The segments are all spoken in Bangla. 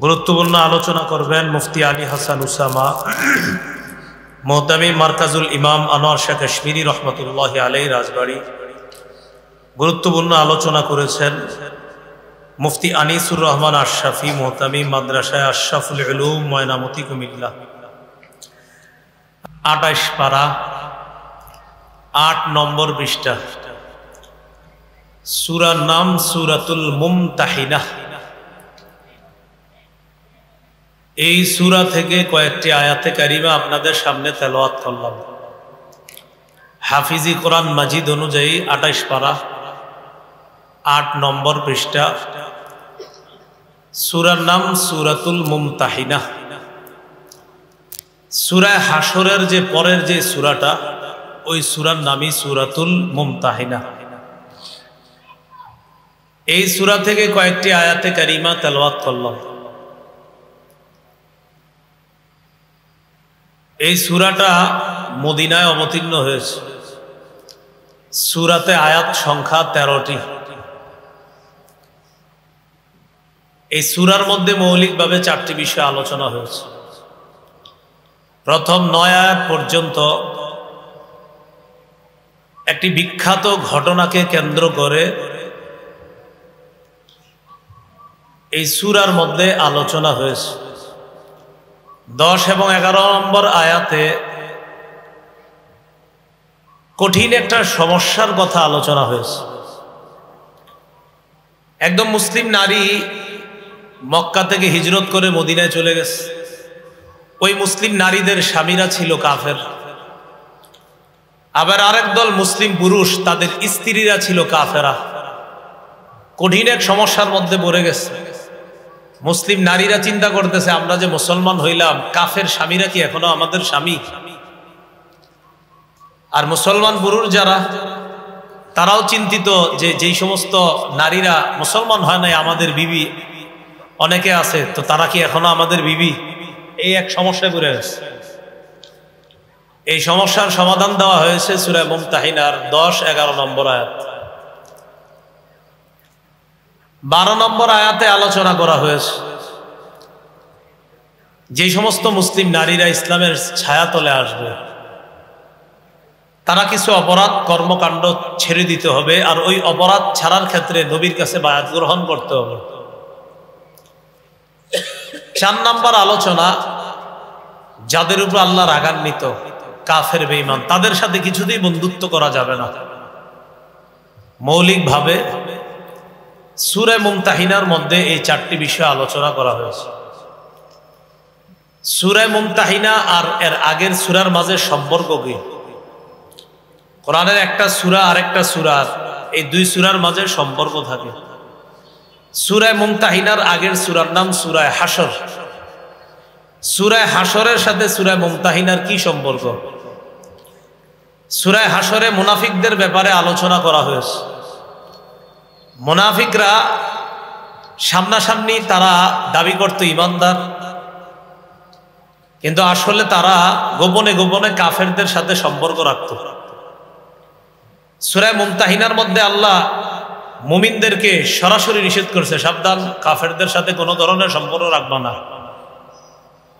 গুরুত্বপূর্ণ আলোচনা করবেন মুফতি আলী হাসান উসামা, মোহতামি মারকাজুল ইমাম আনোয়ার শাহ কাশ্মীরি রহমতুল্লাহ আলাইহি রাজবাড়ী। গুরুত্বপূর্ণ আলোচনা করেছেন মুফতি আনিসুর রহমান আশরাফি, মোহতামি মাদ্রাসায় আশরাফুল উলুম ময়নামতি কুমিল্লা। ২৮ পারা ৮ নম্বর পৃষ্ঠা। সূরার নাম সূরাতুল মুমতাহিনা। এই সূরা থেকে কয়েকটি আয়াতে কারিমা আপনাদের সামনে তেলাওয়াত করলাম। হাফিজি কোরআন মাজিদ অনুযায়ী ২৮ পারা ৮ নম্বর পৃষ্ঠা। সূরার নাম সূরাতুল মুমতাহিনা। সূরা হাশরের যে পরের যে সূরাটা, ওই সূরার নামই সূরাতুল মুমতাহিনা। এই সূরা থেকে কয়েকটি আয়াতে কারিমা তেলাওয়াত করলাম। এই সূরাটা মদিনায় অবতীর্ণ হয়েছে। সূরাতে আয়াত সংখ্যা ১৩টি। এই সূরার মধ্যে মৌলিকভাবে ৪টি বিষয় আলোচনা হয়েছে। প্রথম ৯ আয়াত পর্যন্ত একটি বিখ্যাত ঘটনাকে কেন্দ্র করে এই সূরার মধ্যে আলোচনা হয়েছে। ১০ এবং ১১ নম্বর আয়াতে কঠিন একটা সমস্যার কথা আলোচনা হয়েছে। একদম মুসলিম নারী মক্কা থেকে হিজরত করে মদিনায় চলে গেছে। ওই মুসলিম নারীদের স্বামীরা ছিল কাফের। আবার আরেক দল মুসলিম পুরুষ, তাদের স্ত্রীরা ছিল কাফেরা। কঠিন এক সমস্যার মধ্যে পড়ে গেছে। মুসলিম নারীরা চিন্তা করতেছে, আমরা যে মুসলমান হইলাম, কাফের স্বামীরা কি এখনো আমাদের স্বামী? আর মুসলমান পুরুষ যারা, তারাও চিন্তিত যে যেই সমস্ত নারীরা মুসলমান হয় নাই, আমাদের বিবি অনেকে আছে, তো তারা কি এখনো আমাদের বিবি? এই এক সমস্যায় পড়ে গেছে। এই সমস্যার সমাধান দেওয়া হয়েছে সূরা মুমতাহিনার ১০-১১ নম্বর আয়াত। ১২ নম্বর আয়াতে আলোচনা করা হয়েছে যে সমস্ত মুসলিম নারীরা ইসলামের ছায়াতলে আসবে, তারা কিছু অপরাধ কর্মকাণ্ড ছেড়ে দিতে হবে, আর ওই অপরাধ ছাড়ার ক্ষেত্রে নবীর কাছে বায়াত গ্রহণ করতে হবে। ৪ নম্বর আলোচনা, যাদের উপর আল্লাহ রাগান্বিত, কাফের বেঈমান, তাদের সাথে কিছুতেই বন্ধুত্ব করা যাবে না। মৌলিকভাবে সূরা মুমতাহিনার মধ্যে এই ৪টি বিষয় আলোচনা করা হয়েছে। সূরা মুমতাহিনা আর এর আগের সূরার মাঝে সম্পর্ক কি? কোরআনের একটা সূরা আরেকটা সূরার, এই দুই সূরার মাঝে সম্পর্ক থাকে। সূরা মুমতাহিনার আগের সূরার নাম সূরা হাশর। সূরা হাশরের সাথে সূরা মুমতাহিনার কি সম্পর্ক? সূরা হাশরে মুনাফিকদের ব্যাপারে আলোচনা করা হয়েছে। মুনাফিকরা সামনাসামনি তারা দাবি করত ঈমানদার, কিন্তু আসলে তারা গোপনে গোপনে কাফেরদের সাথে সম্পর্ক রাখত। সূরা মুমতাহিনার মধ্যে আল্লাহ মুমিনদেরকে সরাসরি নিষেধ করেছে, সাবধান, কাফেরদের সাথে কোনো ধরনের সম্পর্ক রাখবা না,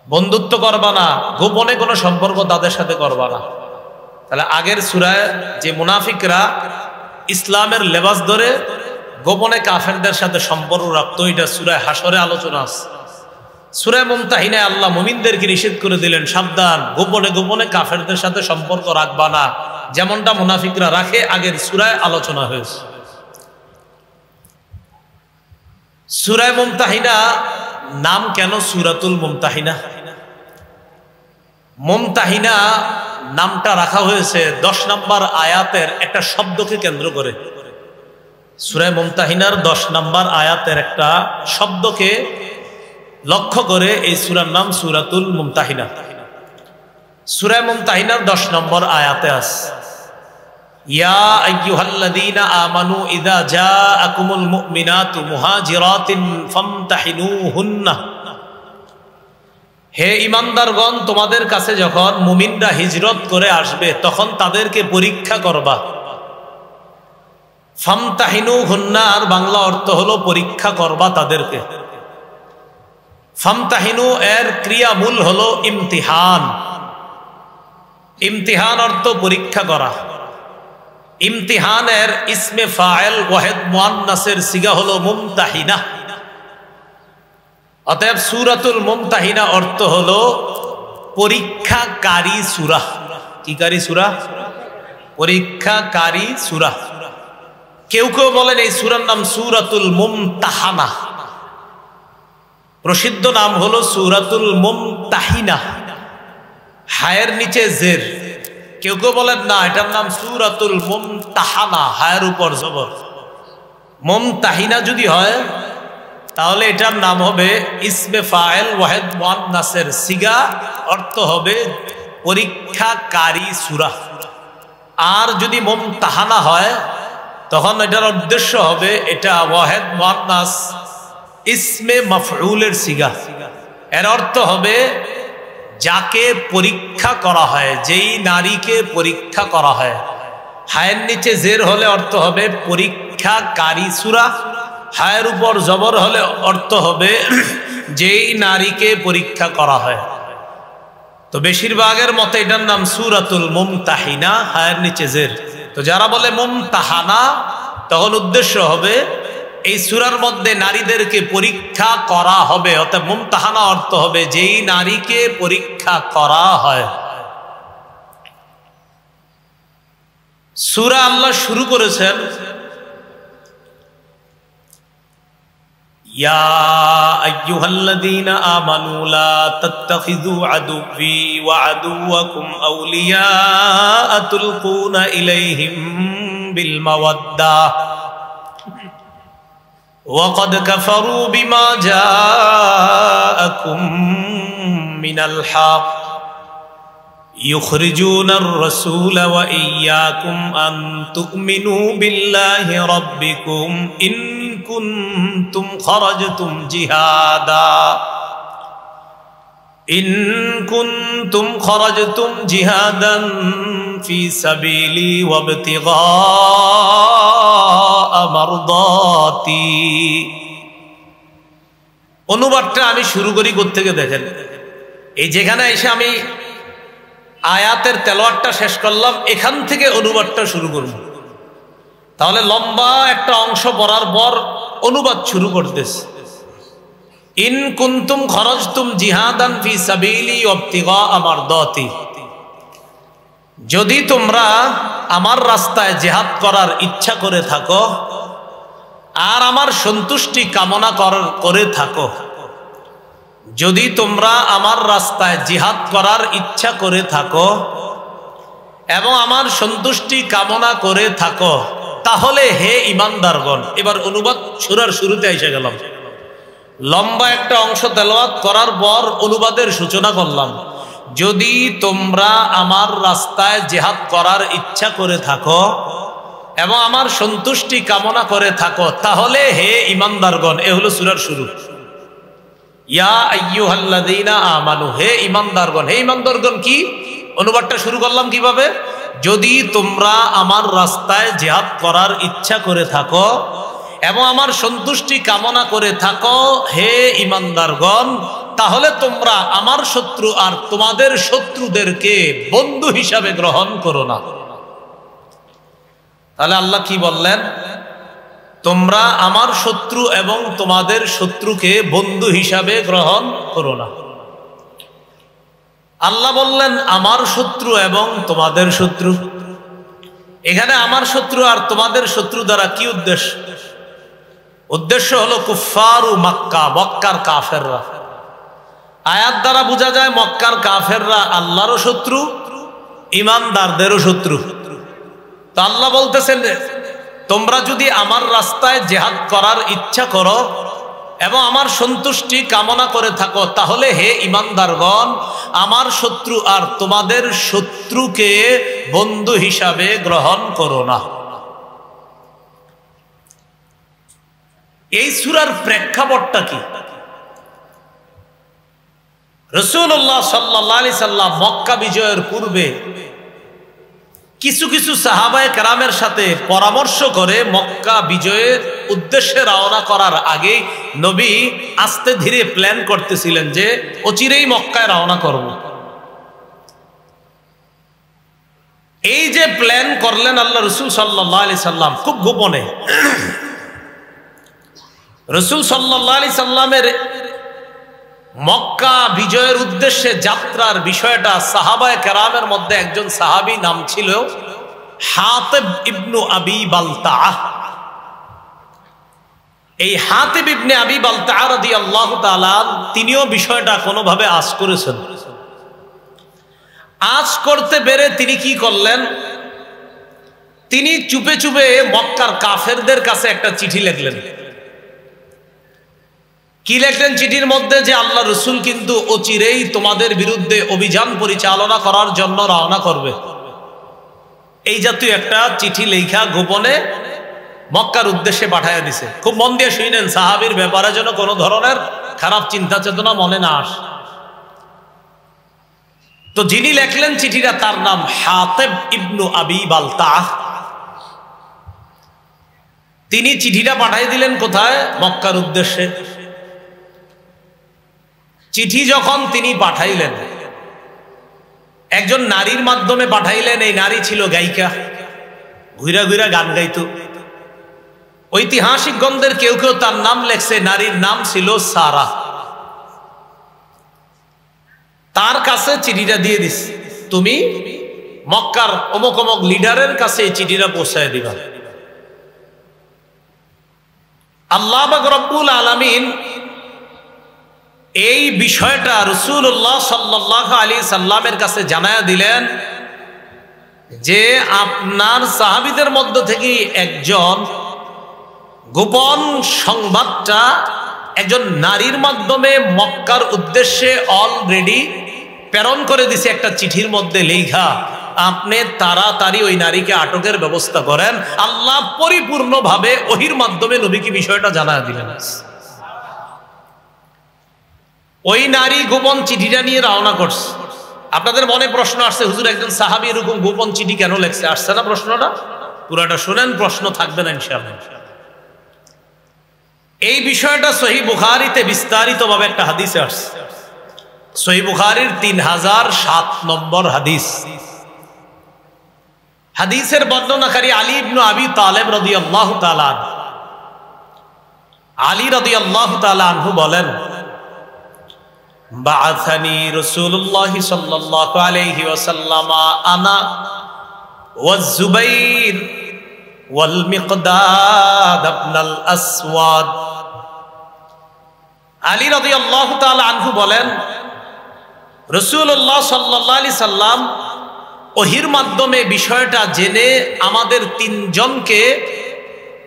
বন্ধুত্ব করবা না, গোপনে কোনো সম্পর্ক তাদের সাথে করবা না। তাহলে আগের সূরায় যে মুনাফিকরা ইসলামের লেবাস ধরে গোপনে কাফেরদের সাথে সম্পর্ক রাখতো, এটা সূরা হাশরে আলোচনা আছে। সূরা মুমতাহিনায় আল্লাহ মুমিনদেরকে নিষেধ করে দিলেন, সাবধান, গোপনে গোপনে কাফেরদের সাথে সম্পর্ক রাখবা না, যেমনটা মুনাফিকরা রাখে। আগের সূরায় আলোচনা হয়েছে। সূরা মুমতাহিনা নাম কেন সূরাতুল মুমতাহিনা? মুমতাহিনা নামটা রাখা হয়েছে ১০ নম্বর আয়াতের একটা শব্দকে কেন্দ্র করে। সূরা মুমতাহিনার ১০ নম্বর আয়াতের একটা শব্দকে লক্ষ্য করে এই সূরার নাম সূরাতুল মুমতাহিনা। সূরা মুমতাহিনার ১০ নম্বর আয়াতে আছে, ইয়া আইয়ুহাল্লাযীনা আমানু ইযা জাআকুমুল মুমিনাতু মুহাজিরাতিন ফামতাহিনুহুন্না। হে ঈমানদারগণ, তোমাদের কাছে যখন মুমিনরা হিজরত করে আসবে, তখন তাদেরকে পরীক্ষা করবা। ফামতাহিনুহুন্না আর বাংলা অর্থ হলো পরীক্ষা করবা তাদেরকে। ফামতাহিনু এর ক্রিয়া মূল হলো ইমতিহান। ইমতিহান অর্থ পরীক্ষা করা। ইমতিহানের ইসমে ফাইল ওয়াহিদ মুআন্নাসের সিগা হলো মুমতাহিনা। অতএব সূরাতুল মুমতাহিনা অর্থ হলো পরীক্ষাকারী সূরা। কি কারী সূরা? পরীক্ষাকারী সূরা। কেউ কেউ বলেন এই সূরার নাম সূরাতুল মুমতাহানা, প্রসিদ্ধ নাম হলো সূরাতুল মুমতাহিনা, হায়ের নিচে জের। কেউ কেউ বলেন না, এটার নাম সূরাতুল মুমতাহানা, হায়ের উপর জবর। মুমতাহিনা যদি হয় তাহলে এটার নাম হবে ইসমে ফাইল ওয়াহিদ মুআন্নাসের সিগা, অর্থ হবে পরীক্ষাকারী সূরা। আর যদি মুমতাহানা হয় তখন এটার উদ্দেশ্য হবে এটা ওয়াহিদ মুআন্নাস ইসমে মাফউলের সিগা। এর অর্থ হবে যাকে পরীক্ষা করা হয়, যেই নারীকে পরীক্ষা করা হয়। হায়ের নিচে জের হলে অর্থ হবে পরীক্ষাকারী সূরা, হায়ের উপর জবর হলে অর্থ হবে যেই নারীকে পরীক্ষা করা হয়। তো বেশিরভাগের মতে এটার নাম সূরাতুল মুমতাহিনা, হায়ের নিচে জের। তো যারা বলে মুমতাহানা তখন উদ্দেশ্য হবে এই সূরার মধ্যে নারীদেরকে পরীক্ষা করা হবে। অর্থাৎ মুমতাহানা অর্থ হবে যেই নারীকে পরীক্ষা করা হয়। সূরা আল্লাহ শুরু করেছেন ইয়া আইয়ুহাল্লাযীনা আমানু লা তাত্তাখিযু আদুওয়ি ওয়া আদুওয়াকুম আউলিয়া তুলকুনা ইলাইহিম বিল মাওয়াদ্দাহ وقد كفروا بما جاءكم من الحق يخرجون الرسول وإياكم أن تؤمنوا بالله ربكم إن كنتم خرجتم جهادا في سبيلي وابتغاء مرضاتي। অনুবাদটা আমি শুরু করি কোত্থেকে দেখেন। এই যেখানে এসে আমি আয়াতের তেলাওয়াতটা শেষ করলাম, এখান থেকে অনুবাদটা শুরু করব। তাহলে লম্বা একটা অংশ পড়ার পর অনুবাদ শুরু করতেছে। ইন কুনতুম খরজতুম জিহাদান ফি সাবিলি ওয়াবতিগা মারদাতি, যদি তোমরা আমার রাস্তায় জিহাদ করার ইচ্ছা করে থাকো আর আমার সন্তুষ্টি কামনা করে থাকো, যদি তোমরা আমার রাস্তায় জিহাদ করার ইচ্ছা করে থাকো এবং আমার সন্তুষ্টি কামনা করে থাকো, তাহলে হে ঈমানদারগণ। এবার অনুবাদ সূরার শুরুতে এসে গেলাম। লম্বা একটা অংশ তেলাওয়াত করার পর অনুবাদের সূচনা করলাম। যদি তোমরা আমার রাস্তায় জিহাদ করার ইচ্ছা করে থাকো এবং আমার সন্তুষ্টি কামনা করে থাকো, তাহলে হে ঈমানদারগণ। এ হলো সূরার শুরু। ইয়া আইয়ুহাল্লাযীনা আমানু, হে ঈমানদারগণ। হে ঈমানদারগণ কি? অনুবাদটা শুরু করলাম কিভাবে? যদি তোমরা আমার রাস্তায় জিহাদ করার ইচ্ছা করে থাকো এবং আমার সন্তুষ্টি কামনা করে থাকো, হে ঈমানদারগণ, তাহলে তোমরা আমার শত্রু আর তোমাদের শত্রুদেরকে বন্ধু হিসাবে গ্রহণ করো না। তাহলে আল্লাহ কি বললেন? তোমরা আমার শত্রু এবং তোমাদের শত্রুকে বন্ধু হিসাবে গ্রহণ করো না। আল্লাহ বললেন আমার শত্রু এবং তোমাদের শত্রু। এখানে আমার শত্রু আর তোমাদের শত্রু দ্বারা কি উদ্দেশ্য? উদ্দেশ্য হলো কুফফারু মক্কা, মক্কার কাফেররা। আয়াত দ্বারা বোঝা যায় মক্কার কাফেররা আল্লাহরও শত্রু, ঈমানদারদেরও শত্রু। তো আল্লাহ বলতেছেন তোমরা যদি আমার রাস্তায় জিহাদ করার ইচ্ছা করো এবং আমার সন্তুষ্টি কামনা করে থাকো, তাহলে হে ঈমানদারগণ, আমার শত্রু আর তোমাদের শত্রুকে বন্ধু হিসাবে গ্রহণ করো না। এই সূরার প্রেক্ষাপটটা কি? রাসূলুল্লাহ সাল্লাল্লাহু আলাইহি সাল্লাম মক্কা বিজয়ের পূর্বে কিছু কিছু সাহাবায়ে কেরামের সাথে পরামর্শ করে মক্কা বিজয়ের উদ্দেশ্যে রওনা করার আগে নবী আস্তে ধীরে প্ল্যান করতেছিলেন যে অচিরেই মক্কায় রওনা করব। এই যে প্ল্যান করলেন আল্লাহ রসুল সাল্লাল্লাহু আলাইহি সাল্লাম খুব গোপনে। রসুল সাল্লাল্লাহু আলাইহি সাল্লামের মক্কা বিজয়ের উদ্দেশ্যে যাত্রার বিষয়টা সাহাবায়ে কেরামের মধ্যে একজন সাহাবী নাম ছিল হাতিব ইবনু আবি বালতাআহ। এই হাতিব ইবনে আবি বালতাআহ রাদিয়াল্লাহু তাআলা তিনিও বিষয়টা কোনোভাবে আঁচ করেছেন। আঁচ করতে পেরে তিনি কি করলেন, তিনি চুপে চুপে মক্কার কাফেরদের কাছে একটা চিঠি লিখলেন। কি লিখলেন চিঠির মধ্যে? যে আল্লাহ রসুল কিন্তু অচিরেই তোমাদের বিরুদ্ধে অভিযান পরিচালনা করার জন্য রওনা করবে। এই জাতীয় একটা চিঠি লেখা গোপনে মক্কার উদ্দেশ্যে পাঠাইয়া দিছে। খুব মন দিয়ে শুনেন, সাহাবীর ব্যাপারে যেন কোনো ধরনের খারাপ চিন্তা চেতনা মনে না আসে। তো যিনি লেখলেন চিঠিটা তার নাম হাতিব ইবনু আবি বালতাআহ। তিনি চিঠিটা পাঠাই দিলেন কোথায়? মক্কার উদ্দেশ্যে। চিঠি যখন তিনি পাঠাইলেন, একজন নারীর মাধ্যমে পাঠাইলেন। এই নারী ছিল গায়িকা, ঘুরা ঘুরা গান গাইত। ঐতিহাসিক গ্রন্থের কেউ কেউ তার নাম লেখছে, নারীর নাম ছিল সারা। তার কাছে চিঠিটা দিয়ে দিস, তুমি মক্কার অমুক অমুক লিডারের কাছে এই চিঠিটা পৌঁছায় দিবা। আল্লাহ পাক রব্বুল আলামিন এই বিষয়টা রাসূলুল্লাহ সাল্লাল্লাহু আলাইহি সাল্লামের কাছে জানায়া দিলেন যে আপনার সাহাবীদের মধ্য থেকে একজন গোপন সংবাদটা একজন নারীর মাধ্যমে মক্কার উদ্দেশ্যে অলরেডি প্রেরণ করে দিছে একটা চিঠির মধ্যে লেখা। আপনি তাড়াতাড়ি ওই নারীকে আটকের ব্যবস্থা করেন। আল্লাহ পরিপূর্ণভাবে ওহির মাধ্যমে নবীকে বিষয়টা জানায়া দিলেন। ওই নারী গোপন চিঠিটা নিয়ে রওনা করছে। আপনাদের মনে প্রশ্ন আসছে, হুজুর একজন সাহাবী এরকম গোপন চিঠি কেন লেখছে? আসছে না প্রশ্নটা? পুরাটা শুনেন, প্রশ্ন থাকবে না ইনশাআল্লাহ। এই বিষয়টা সহিহ বুখারীতে বিস্তারিতভাবে একটা হাদিসে আসছে। সহিহ বুখারীর 3007 নম্বর হাদিস। হাদিসের বর্ণনাকারী আলী ইবনে আবি তালেব রাদিয়াল্লাহু তাআলা। আলী রাদিয়াল্লাহু তাআলা আনহু বলেন, বাআসানি রাসূলুল্লাহ সাল্লাল্লাহু আলাইহি ওয়াসাল্লাম আনা ওয়াজ জুবাইর ওয়াল মিকদাদ ইবনুল আসওয়াদ। আলী রাদিয়াল্লাহু তাআলা আনহু বলেন, রাসূলুল্লাহ সাল্লাল্লাহু আলাইহি সাল্লাম ওহির মাধ্যমে বিষয়টা জেনে আমাদের তিনজনকে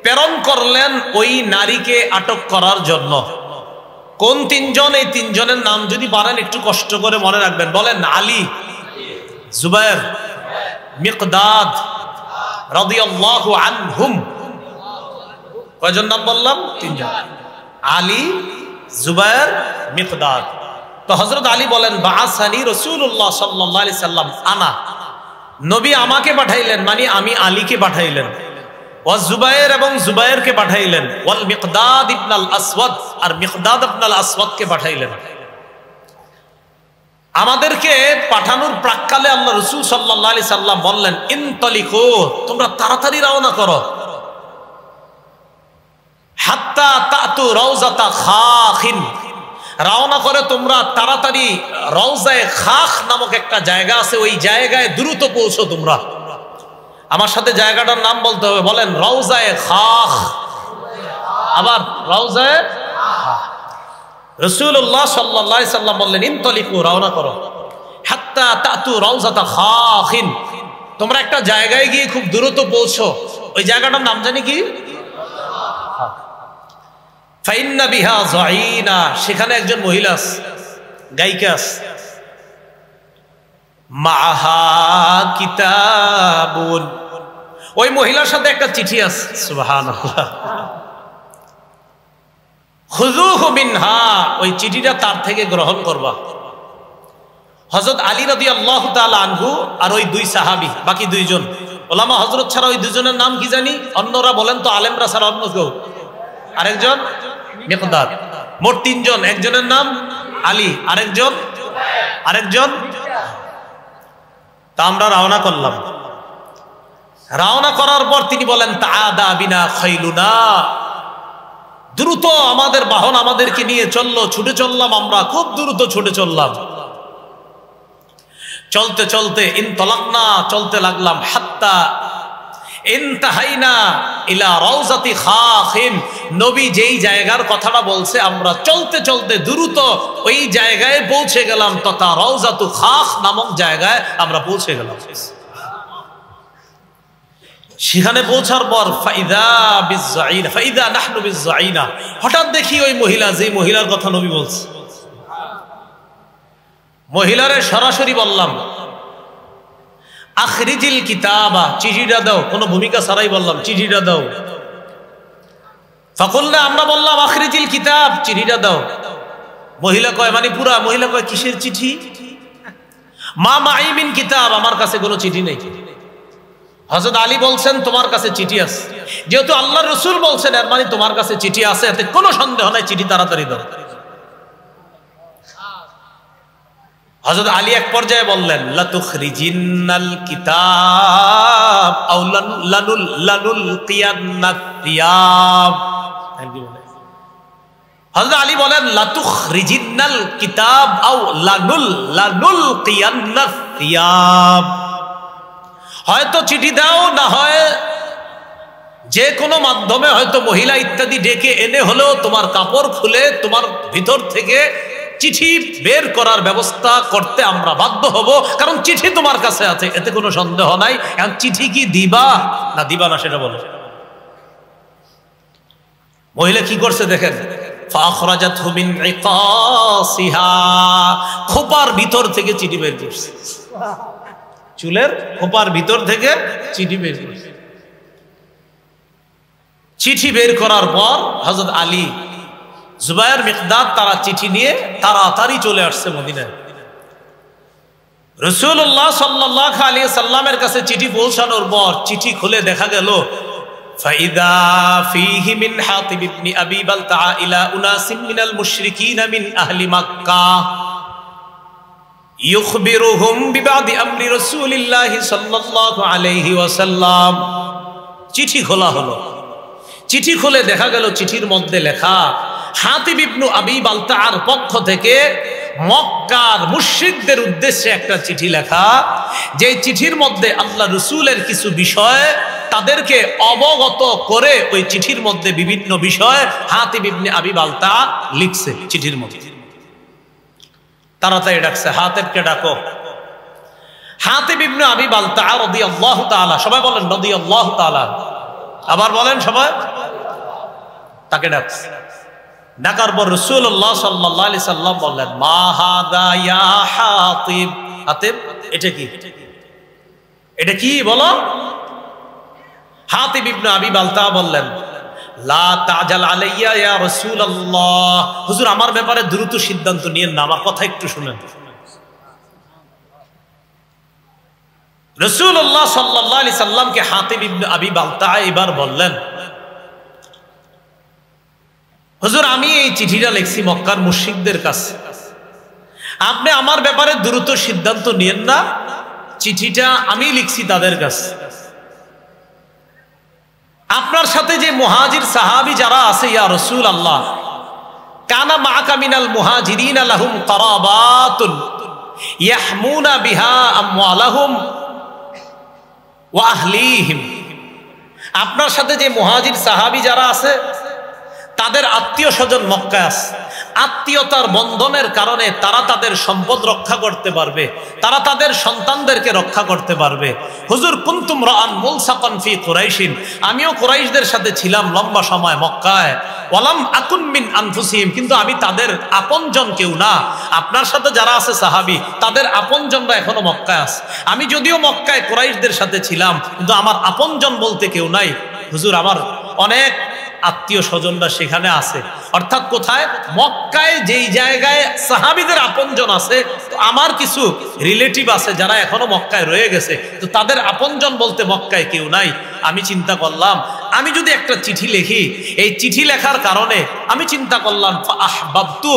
প্রেরণ করলেন ওই নারীকে আটক করার জন্য। কোন তিনজন? এই তিনজনের নাম যদি পারেন একটু কষ্ট করে মনে রাখবেন। বলেন, আলী, জুবাইর, মিকদাদ রাদিয়াল্লাহু আনহুম। কয়জন নাম বললাম? তিনজন। আলী, জুবাইর, মিকদাদ। তো হযরত আলী বলেন, বাআসানি রাসূলুল্লাহ সাল্লাল্লাহু আলাইহি সাল্লাম আনা, নবী আমাকে পাঠাইলেন, মানে আমি আলীকে পাঠাইলেন। ওয়া জুবাইর, এবং জুবাইরকে পাঠাইলেন। ওয়াল মিকদাদ ইবনুল আসওয়াদ, আর মিকদাদ ইবনুল আসওয়াদকে পাঠাইলেন। আমাদেরকে পাঠানোর প্রাক্কালে আল্লাহ রাসূল সাল্লাল্লাহু আলাইহি সাল্লাম বললেন, ইনতালিকু, তোমরা তাড়াতাড়ি রওনা করো। হাত্তা তাতু রাউজাতা খাখিন, রওনা করে তোমরা তাড়াতাড়ি রওজায়ে খাখ নামক একটা জায়গা আছে, ওই জায়গায় দ্রুত পৌঁছো তোমরা। আমার সাথে জায়গাটার নাম বলতে হবে। বলেন, রওজায়ে খাখ। আবার রওজায়ে খাখ। রাসূলুল্লাহ সাল্লাল্লাহু আলাইহি সাল্লাম বললেন, ইনতালিকু, রওনা করো। হাত্তা তাতু রাউজাতা খাখিন, তোমরা একটা জায়গায় গিয়ে খুব দ্রুত পৌঁছো। ওই জায়গাটার নাম জানি কি? ফাইন্না বিহা যাইনা, সেখানে একজন মহিলা আছে, গায়িকা আছে। মাহা কিতাবুন, ওই মহিলার সাথে একটা চিঠি আছে। সুবহানাল্লাহ। খুযুহু মিনহা, ওই চিঠিটা তার থেকে গ্রহণ করবা। হযরত আলী রাদিয়াল্লাহু তাআলা আনহু আর ওই দুই সাহাবী, বাকি দুইজন ওলামা হযরত ছাড়া ওই দুজনের নাম কি জানি, অন্যরা বলেন তো আলেমরা ছাড়া অন্য কেউ। আরেকজন মিকদাদ। মোট তিনজন, একজনের নাম আলী, আরেকজন। তা আমরা রওনা করলাম। রওনা করার পর তিনি বলেন তাআদা বিনা খাইলুনা, দ্রুত আমাদের বাহন আমাদেরকে নিয়ে চললো, ছুটে চললাম, আমরা খুব দ্রুত ছুটে চললাম। চলতে চলতে ইনতলাকনা, চলতে লাগলাম, হাত্তা ইনতাহাইনা ইলা রাউজাতি খাখিন, নবী যেই জায়গার কথাটা বলছে আমরা চলতে চলতে দ্রুত ওই জায়গায় পৌঁছে গেলাম, তথা রাউজাতু খাখ নামক জায়গায় আমরা পৌঁছে গেলাম। সেখানে পৌঁছার পর ফাইদা নাহনু বিজ্জাইনা, হঠাৎ দেখি ওই মহিলা, যে মহিলার কথা নবী বলছে, মহিলারে সরাসরি বললাম আখরিজিল কিতাবা, চিঠিটা দাও, কোনো ভূমিকা ছাড়াই বললাম চিঠিটা দাও। ফাকুলনা, আমরা বললাম আখরিজিল কিতাব, চিঠিটা দাও। মহিলা কয়, মানে পুরা মহিলা কয় কিসের চিঠি? মা মাই মিন কিতাব, আমার কাছে কোনো চিঠি নেই। হযরত আলী বলছেন তোমার কাছে চিঠি আছে, যেহেতু আল্লাহর রাসূল বলছেন এর মানে তোমার কাছে চিঠি আছে, এতে কোনো সন্দেহ নাই, চিঠি তাড়াতাড়ি দাও। হযরত আলী এক পর্যায়ে বললেন লাতুখরিজিনাল কিতাব আও লানুলকিয়ান্নাত থিয়াব। হযরত আলী বলেন লাতুখরিজিনাল কিতাব আও লানুলকিয়ান্নাত থিয়াব, হয়তো চিঠি দাও, না হয় যে কোনো মাধ্যমে হয়তো মহিলা ইত্যাদি ডেকে এনে হলেও তোমার কাপড় খুলে তোমার ভিতর থেকে চিঠি বের করার ব্যবস্থা করতে আমরা বাধ্য হব, কারণ চিঠি তোমার কাছে আছে, এতে কোনো সন্দেহ নাই। এখন চিঠি কি দিবা না দিবা না সেটা বলো। মহিলা কি করছে দেখেন, ফাখরাজাতহু মিন ইকাসিহা, খোপার ভিতর থেকে চিঠি বের করছে, চুলের খোপার ভিতর থেকে চিঠি বের করছে। চিঠি বের করার পর হযরত আলী, জুবায়ের, মিকদাদ তারা চিঠি নিয়ে তাড়াতাড়ি চলে আসছে মদিনায়। রাসূলুল্লাহ সাল্লাল্লাহু আলাইহি সাল্লামের কাছে চিঠি পৌঁছানোর পর চিঠি খুলে দেখা গেল ফাইদা ফীহি মিন হাতিব ইবনে আবি বালতা ইলা উনাসিন মিনাল মুশরিকিন মিন আহলি মক্কাহ ইউখবিরুহুম বিবাদি আমরি রাসূলিল্লাহ সাল্লাল্লাহু আলাইহি ওয়াসাল্লাম। চিঠি খোলা হলো, চিঠি খুলে দেখা গেল চিঠির মধ্যে লেখা হাতিব ইবনে আবি বালতার পক্ষ থেকে মক্কার মুশরিকদের উদ্দেশ্যে একটা চিঠি লেখা, যে চিঠির মধ্যে আল্লাহ রাসূলের কিছু বিষয় তাদেরকে অবগত করে ওই চিঠির মধ্যে বিভিন্ন বিষয় হাতিব ইবনে আবি বালতা লিখছে চিঠির মধ্যে। তাড়াতাড়ি ডাকছে, হাতিবকে ডাকো। হাতিব ইবনে আবি বালতা রাদিয়াল্লাহু তাআলা, সবাই বলেন রাদিয়াল্লাহু তাআলা, আবার বলেন সবাই, তাকে ডাকছে। ডাকার পর রাসূলুল্লাহ সাল্লাল্লাহু আলাইহি সাল্লাম বললেন মা হাদা ইয়া হাতিব। হাতিব, এটা কি, এটা কি বলো? হাতিব ইবনে আবি বালতা বললেন লা তাজাল আলাইয়া ইয়া রাসূলুল্লাহ, হুজুর আমার ব্যাপারে দ্রুত সিদ্ধান্ত নিয়েন না, আমার কথা একটু শুনেন। রাসূলুল্লাহ সাল্লাল্লাহু আলাইহি সাল্লামকে হাতিব ইবনে আবি বালতা এবার বললেন হুজুর আমি এই চিঠিটা লিখছি মক্কার মুশরিকদের কাছে, আপনি আমার ব্যাপারে দ্রুত সিদ্ধান্ত নিয়েন না, চিঠিটা আমি লিখছি তাদের কাছে। আপনার সাথে যে মুহাজির সাহাবী যারা আছে ইয়া রাসূলুল্লাহ, কানা মাআকা মিনাল মুহাজিরিন লাহুম কারাবাতুন ইয়াহমুনা বিহা আমওয়ালাহুম ওয়া আহলিহিম, আপনার সাথে যে মুহাজির সাহাবী যারা আছে তাদের আত্মীয় স্বজন মক্কায় আছে, আত্মীয়তার বন্ধনের কারণে তারা তাদের সম্পদ রক্ষা করতে পারবে, তারা তাদের সন্তানদেরকে রক্ষা করতে পারবে। হুজুর কুনতুম রাআন মুলসাকান ফি কুরাইশিন, আমিও কুরাইশদের সাথে ছিলাম লম্বা সময় মক্কায়, ওয়ালাম আকুন মিন আনফুসিহিম, কিন্তু আমি তাদের আপনজন কেউ না। আপনার সাথে যারা আছে সাহাবী তাদের আপনজনরা এখনো মক্কায় আছে, আমি যদিও মক্কায় কুরাইশদের সাথে ছিলাম কিন্তু আমার আপনজন বলতে কেউ নাই। হুজুর আমার অনেক আত্মীয় স্বজনরা সেখানে আছে। অর্থাৎ কোথায়? মক্কায় যেই জায়গায় সাহাবীদের আপনজন আছে, তো আমার কিছু রিলেটিভ আছে যারা এখনো মক্কায় রয়ে গেছে, তো তাদের আপনজন বলতে মক্কায় কেউ নাই। আমি চিন্তা করলাম আমি যদি একটা চিঠি লিখি, এই চিঠি লেখার কারণে আমি চিন্তা করলাম আহবাবতু,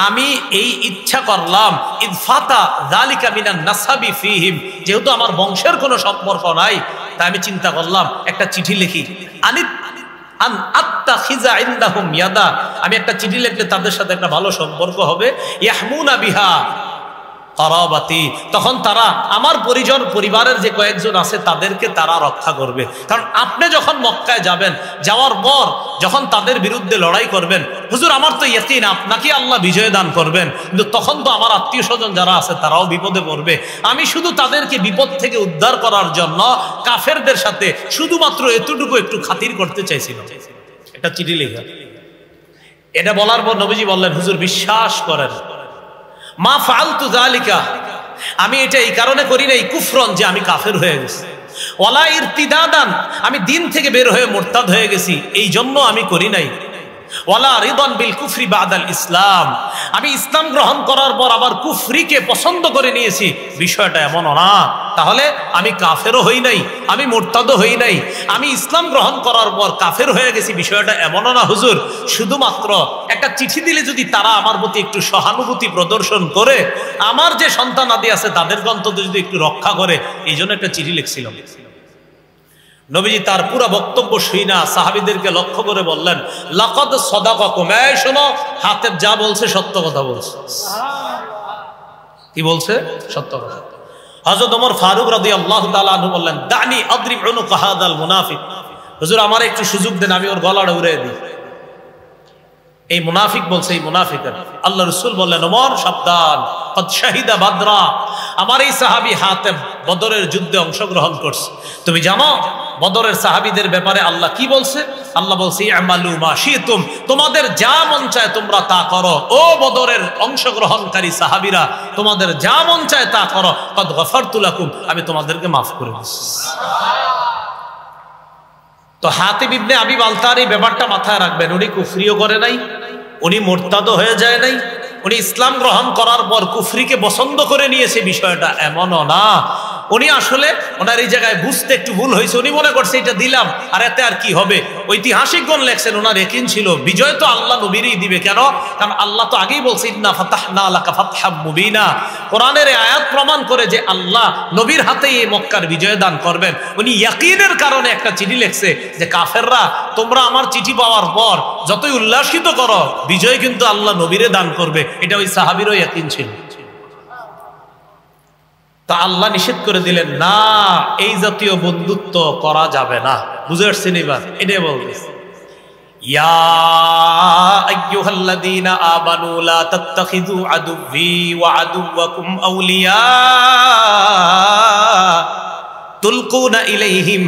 আমি এই ইচ্ছা করলাম ইদফাতা যালিকা মিনান নাসাবি ফিহিম, যেহেতু আমার বংশের কোনো সম্পর্ক নাই, তাই আমি চিন্তা করলাম একটা চিঠি লিখি। আমি একটা চিঠি লিখলে তাদের সাথে একটা ভালো সম্পর্ক হবে। ইয়াহমুনা বিহা কারাবাতি, তখন তারা আমার পরিবারের যে কয়েকজন আছে তাদেরকে তারা রক্ষা করবে। কারণ আপনি যখন মক্কায় যাবেন, যাওয়ার পর যখন তাদের বিরুদ্ধে লড়াই করবেন, হুজুর আমার তো ইয়াকিন আপনাকে আল্লাহ বিজয় দান করবেন, কিন্তু তখন তো আমার আত্মীয় স্বজন যারা আছে তারাও বিপদে পড়বে। আমি শুধু তাদেরকে বিপদ থেকে উদ্ধার করার জন্য কাফেরদের সাথে শুধুমাত্র এতটুকু একটু খাতির করতে চাইছিলাম। এটা চিঠি লেখা। এটা বলার পর নবীজি বললেন, হুজুর বিশ্বাস করেন, মা ফালতু যালিকা, আমি এটা এই কারণে করি নাই কুফরন, যে আমি কাফের হয়ে গেছি, ওয়ালা ইরতিদাদান, আমি দিন থেকে বের হয়ে মুরতাদ হয়ে গেছি, এই জন্য আমি করি নাই, ওয়ালা রিদান বিল কুফরি বাদাল ইসলাম, আমি ইসলাম গ্রহণ করার পর আবার কুফরিকে পছন্দ করে নিয়েছি, বিষয়টা এমনও না। তাহলে আমি কাফেরও হই নাই, আমি মুরতাদও হই নাই, আমি ইসলাম গ্রহণ করার পর কাফের হয়ে গেছি, বিষয়টা এমনও না হুজুর। শুধুমাত্র একটা চিঠি দিলে যদি তারা আমার প্রতি একটু সহানুভূতি প্রদর্শন করে, আমার যে সন্তানাদি আছে তাদেরকে অন্তত যদি একটু রক্ষা করে, এই জন্য একটা চিঠি লিখছিলাম। নবীজি তার পুরো বক্তব্য শুনা সাহাবীদেরকে লক্ষ্য করে বললেন, লাকাদ সাদাকাকুম, এই শোনো, হাতেব যা বলছে সত্য কথা বলছে। কি বলছে? সত্য কথা। হযরত ওমর ফারুক রাদিয়াল্লাহু তাআলা আনহু বললেন, দানি আদরিব উনুকা হাদাল মুনাফিক, হুজুর আমার একটু সুযোগ দেন, আমি ওর গলাটা উড়িয়ে দিই। এই মুনাফিক বলছে, এই মুনাফিকের। আল্লাহ রাসূল বললেন, ওমর সাবধান, কদ শাহিদা বাদরা, আমার এই সাহাবী হাতেব বদরের যুদ্ধে অংশগ্রহণ করছে। তুমি জানো বদরের সাহাবীদের ব্যাপারে আল্লাহ কি বলছে? আল্লাহ বলছে, আমালু মা শিতুম, তোমাদের যা মন চায় তোমরা তা করো। ও বদরের অংশগ্রহণকারী সাহাবীরা, তোমাদের যা মন চায় তা করো। কদ গফারতু লাকুম, আমি তোমাদেরকে মাফ করে দিয়েছি। তো হাতিব ইবনে আবি বালতার এই ব্যাপারটা মাথায় রাখবেন, উনি কুফরিও করে নাই, উনি মুরতাদও হয়ে যায় নাই, উনি ইসলাম গ্রহণ করার পর কুফরিকে পছন্দ করে নিয়েছে, বিষয়টা এমনও না। উনি আসলে ওনার এই জায়গায় বুঝতে একটু ভুল হয়েছে, উনি মনে করছে এটা দিলাম আর এতে আর কি হবে। ঐতিহাসিকগণ লেখছেন ওনার ইয়াকিন ছিল বিজয় তো আল্লাহ নবীরই দিবে। কেন? কারণ আল্লাহ তো আগেই বলছে, ইন্না ফাতাহনা লাকা ফাতহাম মুবিনা, কোরআনের এই আয়াত প্রমাণ করে যে আল্লাহ নবীর হাতেই এই মক্কার বিজয় দান করবেন। উনি ইয়াকিনের কারণে একটা চিঠি লিখছে যে কাফেররা, তোমরা আমার চিঠি পাওয়ার পর যতই উল্লাসিত করো, বিজয় কিন্তু আল্লাহ নবীরে দান করবে। এটা ওই সাহাবীরও ইয়াকিন ছিল। তা আল্লাহ নিষেধ করে দিলেন, না, এই জাতীয় বন্ধুত্ব করা যাবে না। বুঝে আসছেন এবার? এটাই বলতেছে, ইয়া আইয়ুহাল্লাযীনা আমানু লা তাত্তাখিযু আদুওয়ি ওয়া আদুওয়াকুম আউলিয়া তুলকুনা ইলাইহিম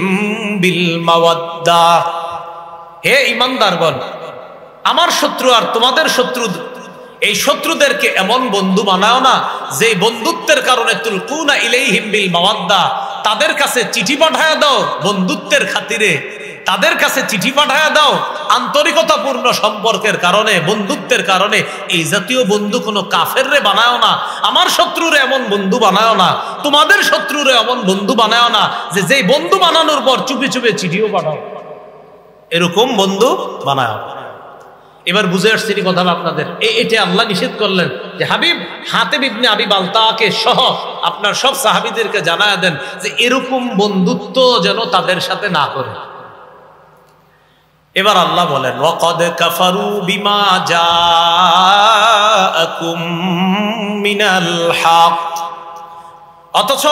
বিল মাওয়াদ্দা, হে ঈমানদারগণ, আমার শত্রু আর তোমাদের শত্রু, এই শত্রুদেরকে এমন বন্ধু বানাও না যে বন্ধুত্বের কারণে তুলকুনা ইলাইহিম বিল মাওয়াদ্দা, তাদের কাছে চিঠি পাঠায়া দাও বন্ধুত্বের খাতিরে, তাদের কাছে চিঠি পাঠায়া দাও আন্তরিকতাপূর্ণ সম্পর্কের কারণে, বন্ধুত্বের কারণে। এই জাতীয় বন্ধু কোনো কাফেররে বানাও না, আমার শত্রুরে এমন বন্ধু বানাও না, তোমাদের শত্রুরে এমন বন্ধু বানাও না যে যেই বন্ধু বানানোর পর চুপে চুপে চিঠিও পাঠাও, এরকম বন্ধু বানাও। এবার বুঝে আসছে এই কথাটা আপনাদের। এটা আল্লাহ নিষেধ করলেন যে হাবিব হাতিব ইবনে আবি বালতাকে সহ আপনার সব সাহাবীদেরকে জানায়া দেন যে এরকম বন্ধুত্ব যেন তাদের সাথে না করে। এবার আল্লাহ বলেন, ওয়াকাদ কাফারু বিমা জাআকুম মিনাল হক, অথচ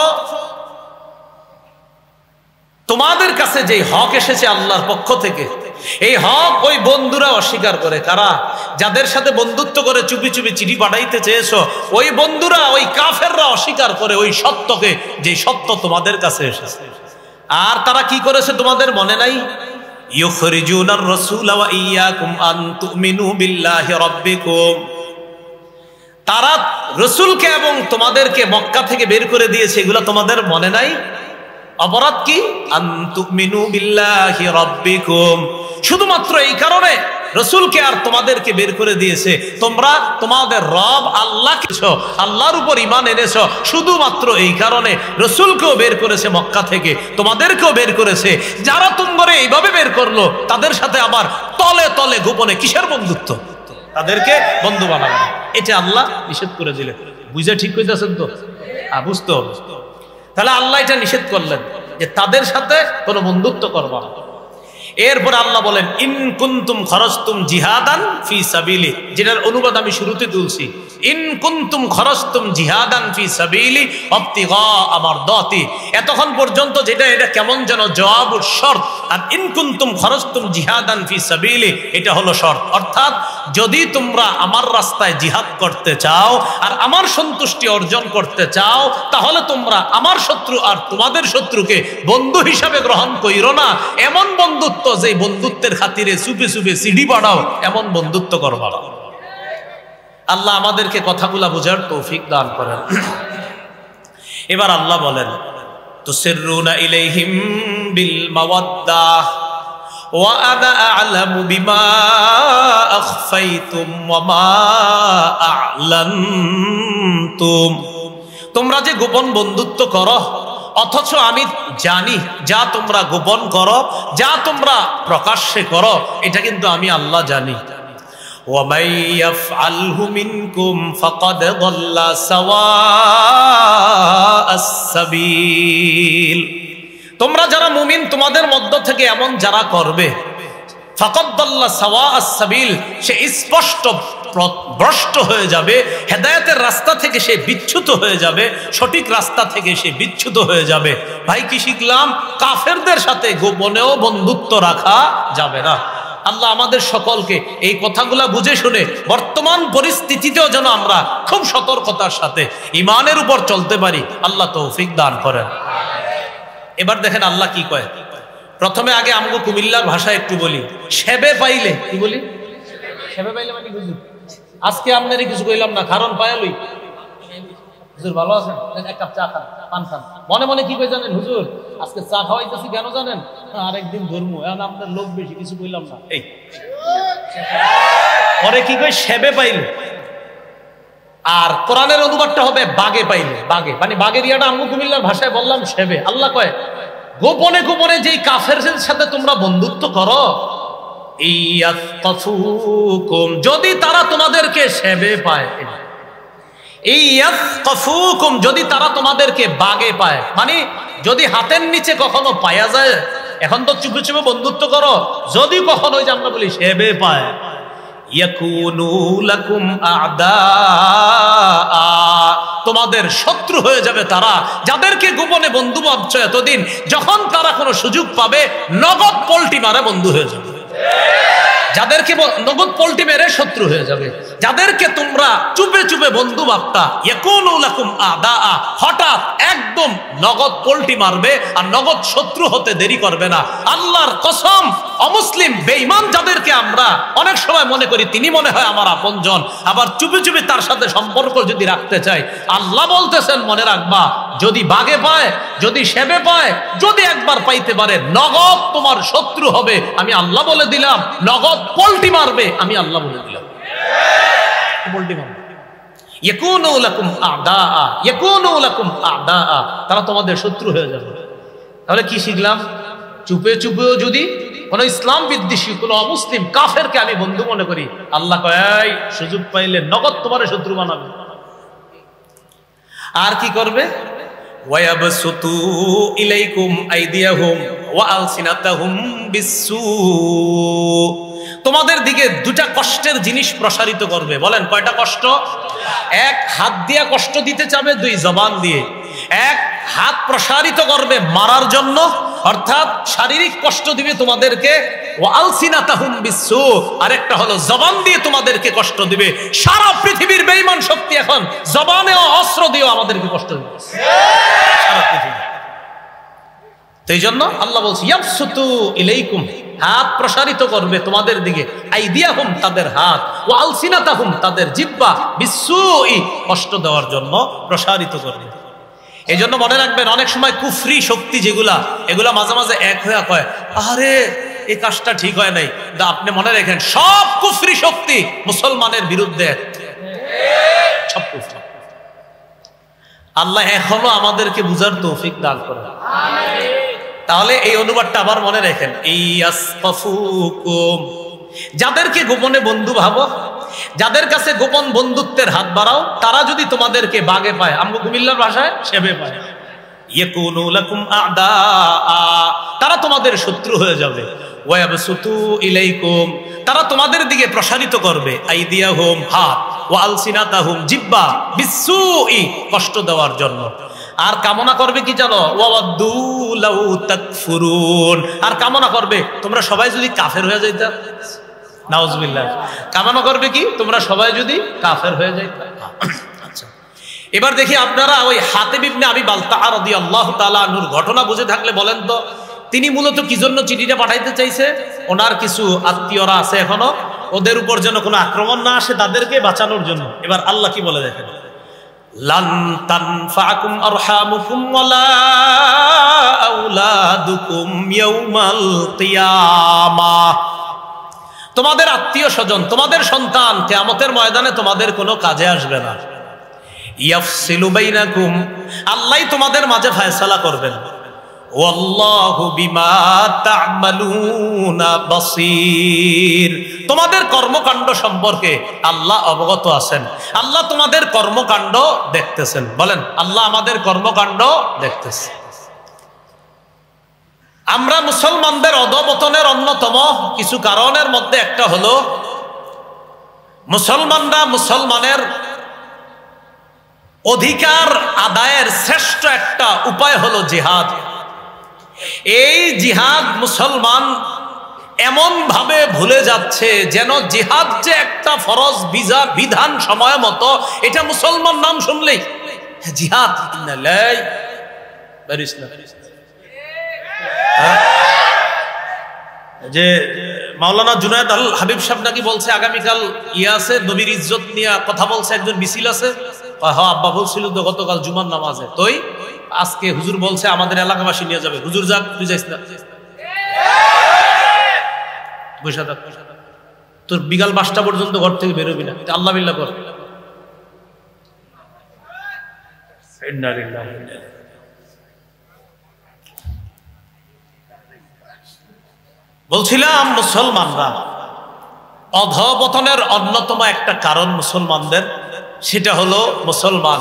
তোমাদের কাছে যে হক এসেছে আল্লাহর পক্ষ থেকে, এই হক ওই বন্ধুরা অস্বীকার করে। কারা? যাদের সাথে বন্ধুত্ব করে চুপি চুপি চিঠি পাঠাইতে চেয়েছো, ওই বন্ধুরা, ওই কাফেররা অস্বীকার করে ওই সত্যকে, যে সত্য তোমাদের কাছে এসেছে। আর তারা কি করেছে তোমাদের মনে নাই? ইউখরিজুনার রাসূলা ওয়া ইয়াকুম আন তুমিনু বিল্লাহি রাব্বিকুম, তারা রাসূলকে এবং তোমাদেরকে মক্কা থেকে বের করে দিয়েছে, এগুলো তোমাদের মনে নাই? অপরাধ কি? আনতুমিনু বিল্লাহি রাব্বিকুম, শুধুমাত্র এই কারণে রসুলকে আর তোমাদেরকে বের করে দিয়েছে, তোমরা তোমাদের রব আল্লাহকে আল্লাহর উপর ঈমান এনেছো, শুধুমাত্র এই কারণে রসুলকেও বের করেছে মক্কা থেকে, তোমাদেরকেও বের করেছে। যারা তোমরা এইভাবে বের করলো তাদের সাথে আবার তলে তলে গোপনে কিসের বন্ধুত্ব? তাদেরকে বন্ধু বানাবে, এটা আল্লাহ নিষেধ করে দিলেন। বুঝে ঠিক কইতেছেন তো? বুঝতে হবে। তাহলে আল্লাহ এটা নিষেধ করলেন যে তাদের সাথে কোনো বন্ধুত্ব করবা না। এরপর আল্লাহ বলেন ইন কুনতুম খরজতুম জিহাদান ফি সাবিলি, যেটার অনুবাদ আমি শুরুতে তুলছি, ইন কুনতুম খরজতুম জিহাদান ফি সাবিলি ইবতিগা মারদাতি, এতক্ষণ পর্যন্ত যেটা এটা কেমন যেন জবাবুর শর্ত, আর ইন কুনতুম খরজতুম জিহাদান ফি সাবিলি এটা হলো শর্ত। অর্থাৎ যদি তোমরা আমার রাস্তায় জিহাদ করতে চাও আর আমার সন্তুষ্টি অর্জন করতে চাও, তাহলে তোমরা আমার শত্রু আর তোমাদের শত্রুকে বন্ধু হিসাবে গ্রহণ কইরো না। এমন বন্ধুত্ব যে বন্ধুত্বের খাতিরে চুপে চুপে সিডি বাড়াও, এমন বন্ধুত্ব করবা না। আল্লাহ আমাদেরকে কথাগুলা বোঝার তৌফিক দান করেন। এবার আল্লাহ বলেন তুসিররুনা ইলাইহিম বিল মাওয়াদ্দাহ ওয়া আনা আ'লামু বিমা আখফাইতুম ওয়া মা আ'লানতুম, তোমরা যে গোপন বন্ধুত্ব করো অথচ আমি জানি যা তোমরা গোপন করো, যা তোমরা প্রকাশ্যে করো, এটা কিন্তু আমি আল্লাহ জানি। وَمَن يَفْعَلْهُ مِنكُمْ فَقَدْ ضَلَّ سَوَاءَ السَّبِيلِ, তোমরা যারা মুমিন তোমাদের মধ্য থেকে এমন যারা করবে, ফাকাদ দাল্লা সাওয়া আস-সাবিল, সে স্পষ্ট ভ্রষ্ট হয়ে যাবে, হেদায়েতের রাস্তা থেকে সে বিচ্যুত হয়ে যাবে, সঠিক রাস্তা থেকে সে বিচ্যুত হয়ে যাবে। ভাই কি শিখলাম? কাফেরদের সাথে গোপনেও বন্ধুত্ব রাখা যাবে না। আল্লাহ আমাদের সকলকে এই কথাগুলা বুঝে শুনে বর্তমান পরিস্থিতিতেও যেন আমরা খুব সতর্কতার সাথে ঈমানের উপর চলতে পারি, আল্লাহ তৌফিক দান করেন। এবার দেখেন আল্লাহ কি কয়। প্রথমে আগে আমগো কুমিল্লার ভাষা একটু বলি, সেবে পাইলে কি বলি? সেবে পাইলে মানে বুঝি আজকে আপনারই কিছু কইলাম না, কারণ পায়ালই হুজুর ভালো আছেন, এক কাপ চা খান, পান খান। মনে মনে কি কই জানেন? হুজুর আজকে চা খাওয়াইতেছি কেন জানেন? আরেকদিন ধর্ম, এখন আপনার লোক বেশি, কিছু কইলাম না। এই পরে কি কই? সেবে পাইলে। আর কোরআনের অনুবাদটা হবে বাগে পাইলে। বাগে মানে বাগের ইয়াটা আমগো কুমিল্লার ভাষায় বললাম সেবে। আল্লাহ কয় গোপনে গোপনে যেই কাফেরদের সাথে তোমরা বন্ধুত্ব করো, ইয়াতকাফুকুম, যদি তারা তোমাদেরকে সেবে পায়, ইয়াতকাফুকুম, যদি তারা তোমাদেরকে বাগে পায়, মানে যদি হাতের নিচে কখনো পায়া যায়, এখন তো চুপে চুপে বন্ধুত্ব করো, যদি কখনো ওই যে আমরা বলি সেবে পায়, ইয়াকুনু লাকুম আ'দা, তোমাদের শত্রু হয়ে যাবে তারা, যাদেরকে গোপনে বন্ধু ভাবছো এতদিন, যখন তারা কোনো সুযোগ পাবে নগদ পল্টি মারে বন্ধু হয়ে যাবে। যাদেরকে নগদ পল্টি মেরে শত্রু হয়ে যাবে, যাদেরকে তোমরা চুপে চুপে বন্ধু ভাবতা, ইয়াকুনু লাকুম আ'দা, হঠাৎ একদম নগদ পল্টি মারবে আর নগদ শত্রু হতে দেরি করবে না। আল্লাহর কসম, অমুসলিম বেঈমান যাদেরকে আমরা অনেক সময় মনে করি তিনি মনে হয় আমার আপনজন, আবার চুপে চুপে তার সাথে সম্পর্ক যদি রাখতে চাই, আল্লাহ বলতেছেন মনে রাখবা, যদি বাগে পায়, যদি সেবে পায়, যদি একবার পাইতে পারে, নগদ তোমার শত্রু হবে, আমি আল্লাহ বলে দিলাম। নগদ পল্টি মারবে, আমি আল্লাহ বলে দিলাম, পল্টি মারবে। ইয়াকুনু লাকুম আ'দা, ইয়াকুনু লাকুম আ'দা, তারা তোমাদের শত্রু হয়ে যাবে। তাহলে কি শিখলাম? চুপে চুপেও যদি কোন ইসলাম বিদ্বেষী কোন অমুসলিম কাফেরকে আমি বন্ধু মনে করি, আল্লাহ কয় সুযোগ পাইলে নগদ তোমার শত্রু বানাবে। আর কি করবে? ওয়ায়াবসুতু ইলাইকুম আইদিয়াহুম ওয়া আলসিনাতাহুম বিসসু, তোমাদের দিকে দুটা কষ্টের জিনিস প্রসারিত করবে। বলেন কয়টা কষ্ট? এক, হাত দিয়া কষ্ট দিতে চাবে, দুই, জবান দিয়ে। এক, হাত প্রসারিত করবে মারার জন্য, অর্থাৎ শারীরিক কষ্ট দিবে তোমাদেরকে, ওয়া আলসিনাতাহুম বিসসু, আরেকটা হলো জবান দিয়ে তোমাদেরকে কষ্ট দিবে। সারা পৃথিবীর বেঈমান শক্তি এখন জবানেও অস্ত্র দিয়েও আমাদেরকে কষ্ট দিবে, সারা পৃথিবী। তো এই জন্য আল্লাহ বলছে ইয়াবসুতু ইলাইকুম, হাত প্রসারিত করবে তোমাদের দিকে, আইদিয়াহুম, তাদের হাত, ওয়া আলসিনাতাহুম, তাদের জিহ্বা, বিসসুই, কষ্ট দেওয়ার জন্য প্রসারিত করবে। এই জন্য মনে রাখবেন, অনেক সময় কুফরি শক্তি যেগুলা, এগুলা মাঝে মাঝে এক হয়ে কয় আরে এই কাজটা ঠিক হয় নাই। আপনি মনে রাখেন, সব কুফরি শক্তি মুসলমানের বিরুদ্ধে। সব কুফরি। আল্লাহ এখনো আমাদেরকে বুঝার তৌফিক দান করেন। তাহলে এই অনুবাদটা আবার মনে রাখেন, যাদেরকে গোপনে বন্ধু ভাবো, যাদের কাছে গোপন বন্ধুত্বের হাত বাড়াও, তারা যদি তোমাদেরকে বাগে পায়, আমগো কুমিল্লার ভাষায় সেবে পায়, ইয়াকুনু লাকুম আ'দা, তারা তোমাদের শত্রু হয়ে যাবে। ওয়ায়াবসুতু ইলাইকুম, তারা তোমাদের দিকে প্রসারিত করবে আইদিয়াহুম, হাত, ওয়া আলসিনাতাহুম, জিহ্বা, বিসসুই, কষ্ট দেওয়ার জন্য। আর কামনা করবে কি জানো? ওয়াওয়াদ্দু লাউ তাকফুরুন, আর কামনা করবে তোমরা সবাই যদি কাফের হয়ে যাইতা। নাউজুবিল্লাহ। কামনা করবে কি? তোমরা সবাই যদি কাফের হয়ে যাইতা। আচ্ছা, এবার দেখি আপনারা ওই হাতিব ইবনে আবি বালতাআ রাদিয়াল্লাহু তাআলা আনহুর ঘটনা বুঝে থাকলে বলেন তো, তিনি মূলত কি জন্য চিঠিটা পাঠাইতে চাইছে? ওনার কিছু আত্মীয়রা আছে এখনো, ওদের উপর যেন কোনো আক্রমণ না আসে, তাদেরকে বাঁচানোর জন্য। এবার আল্লাহ কি বলে দেখেন, লান তানফাকুম আরহামুকুম ওয়ালা আওলাদুকুম ইয়াউমাল কিয়ামাহ, তোমাদের আত্মীয় স্বজন, তোমাদের সন্তান কিয়ামতের ময়দানে তোমাদের কোনো কাজে আসবে না। ইয়াফসিলু বাইনাকুম, আল্লাহ তোমাদের মাঝে ফয়সালা করবেন। ওয়াল্লাহু বিমা তা'মালুনা বাসীর, তোমাদের কর্মকাণ্ড সম্পর্কে আল্লাহ অবগত আছেন। আল্লাহ তোমাদের কর্মকাণ্ড দেখতেছেন। বলেন, আল্লাহ আমাদের কর্মকাণ্ড দেখতেছে। আমরা মুসলমানদের অধঃপতনের অন্যতম কিছু কারণের মধ্যে একটা হলো, মুসলমানরা মুসলমানের অধিকার আদায়ের শ্রেষ্ঠ একটা উপায় হলো জিহাদ। এই জিহাদ মুসলমান এমন ভাবে ভুলে যাচ্ছে যেন জিহাদ যে একটা ফরজ বিধান সময় মতো, এটা মুসলমান নাম শুনলেই জিহাদ। যে মাওলানা জুনায়েদ আল হাবিব সাহেব নাকি বলছে আগামীকাল আছে নবীর ইজ্জত নিয়ে কথা বলছে, একজন মিছিল আছে। হ্যাঁ আব্বা বলছিল তো গতকাল জুমার নামাজে, তোই আজকে হুজুর বলছে আমাদের এলাকাবাসী নিয়ে যাবে। হুজুর যাক, তুই যাইস না, বসে থাক, তোর বিকাল 5টা পর্যন্ত ঘর থেকে বেরোবি না, আল্লাহ বিল্লাহ কর। বলছিলাম মুসলমানরা অধঃপতনের অন্যতম একটা কারণ মুসলমানদের, সেটা হলো মুসলমান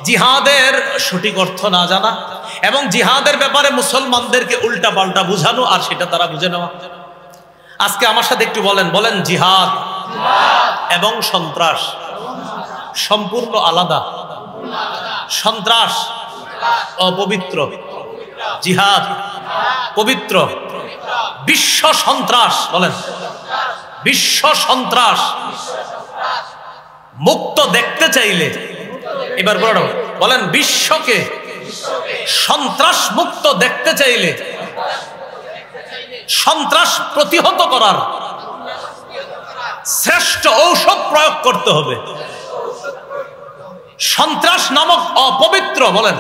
জিহাদের সঠিক অর্থ না জানা এবং জিহাদের ব্যাপারে মুসলমানদেরকে উল্টা পাল্টা বুঝানো, আর সেটা তারা বুঝে নেওয়া। আজকে আমার সাথে একটু বলেন, বলেন জিহাদ এবং সন্ত্রাস সম্পূর্ণ আলাদা। সন্ত্রাস অপবিত্র, জিহাদ পবিত্র। বিশ্ব সন্ত্রাস, বলেন বিশ্ব সন্ত্রাস মুক্ত দেখতে চাইলে, এবার বলেন বিশ্বকে সন্ত্রাস মুক্ত দেখতে চাইলে সন্ত্রাস প্রতিহত করার শ্রেষ্ঠ ঔষধ প্রয়োগ করতে হবে। সন্ত্রাস নামক অপবিত্র, বলেন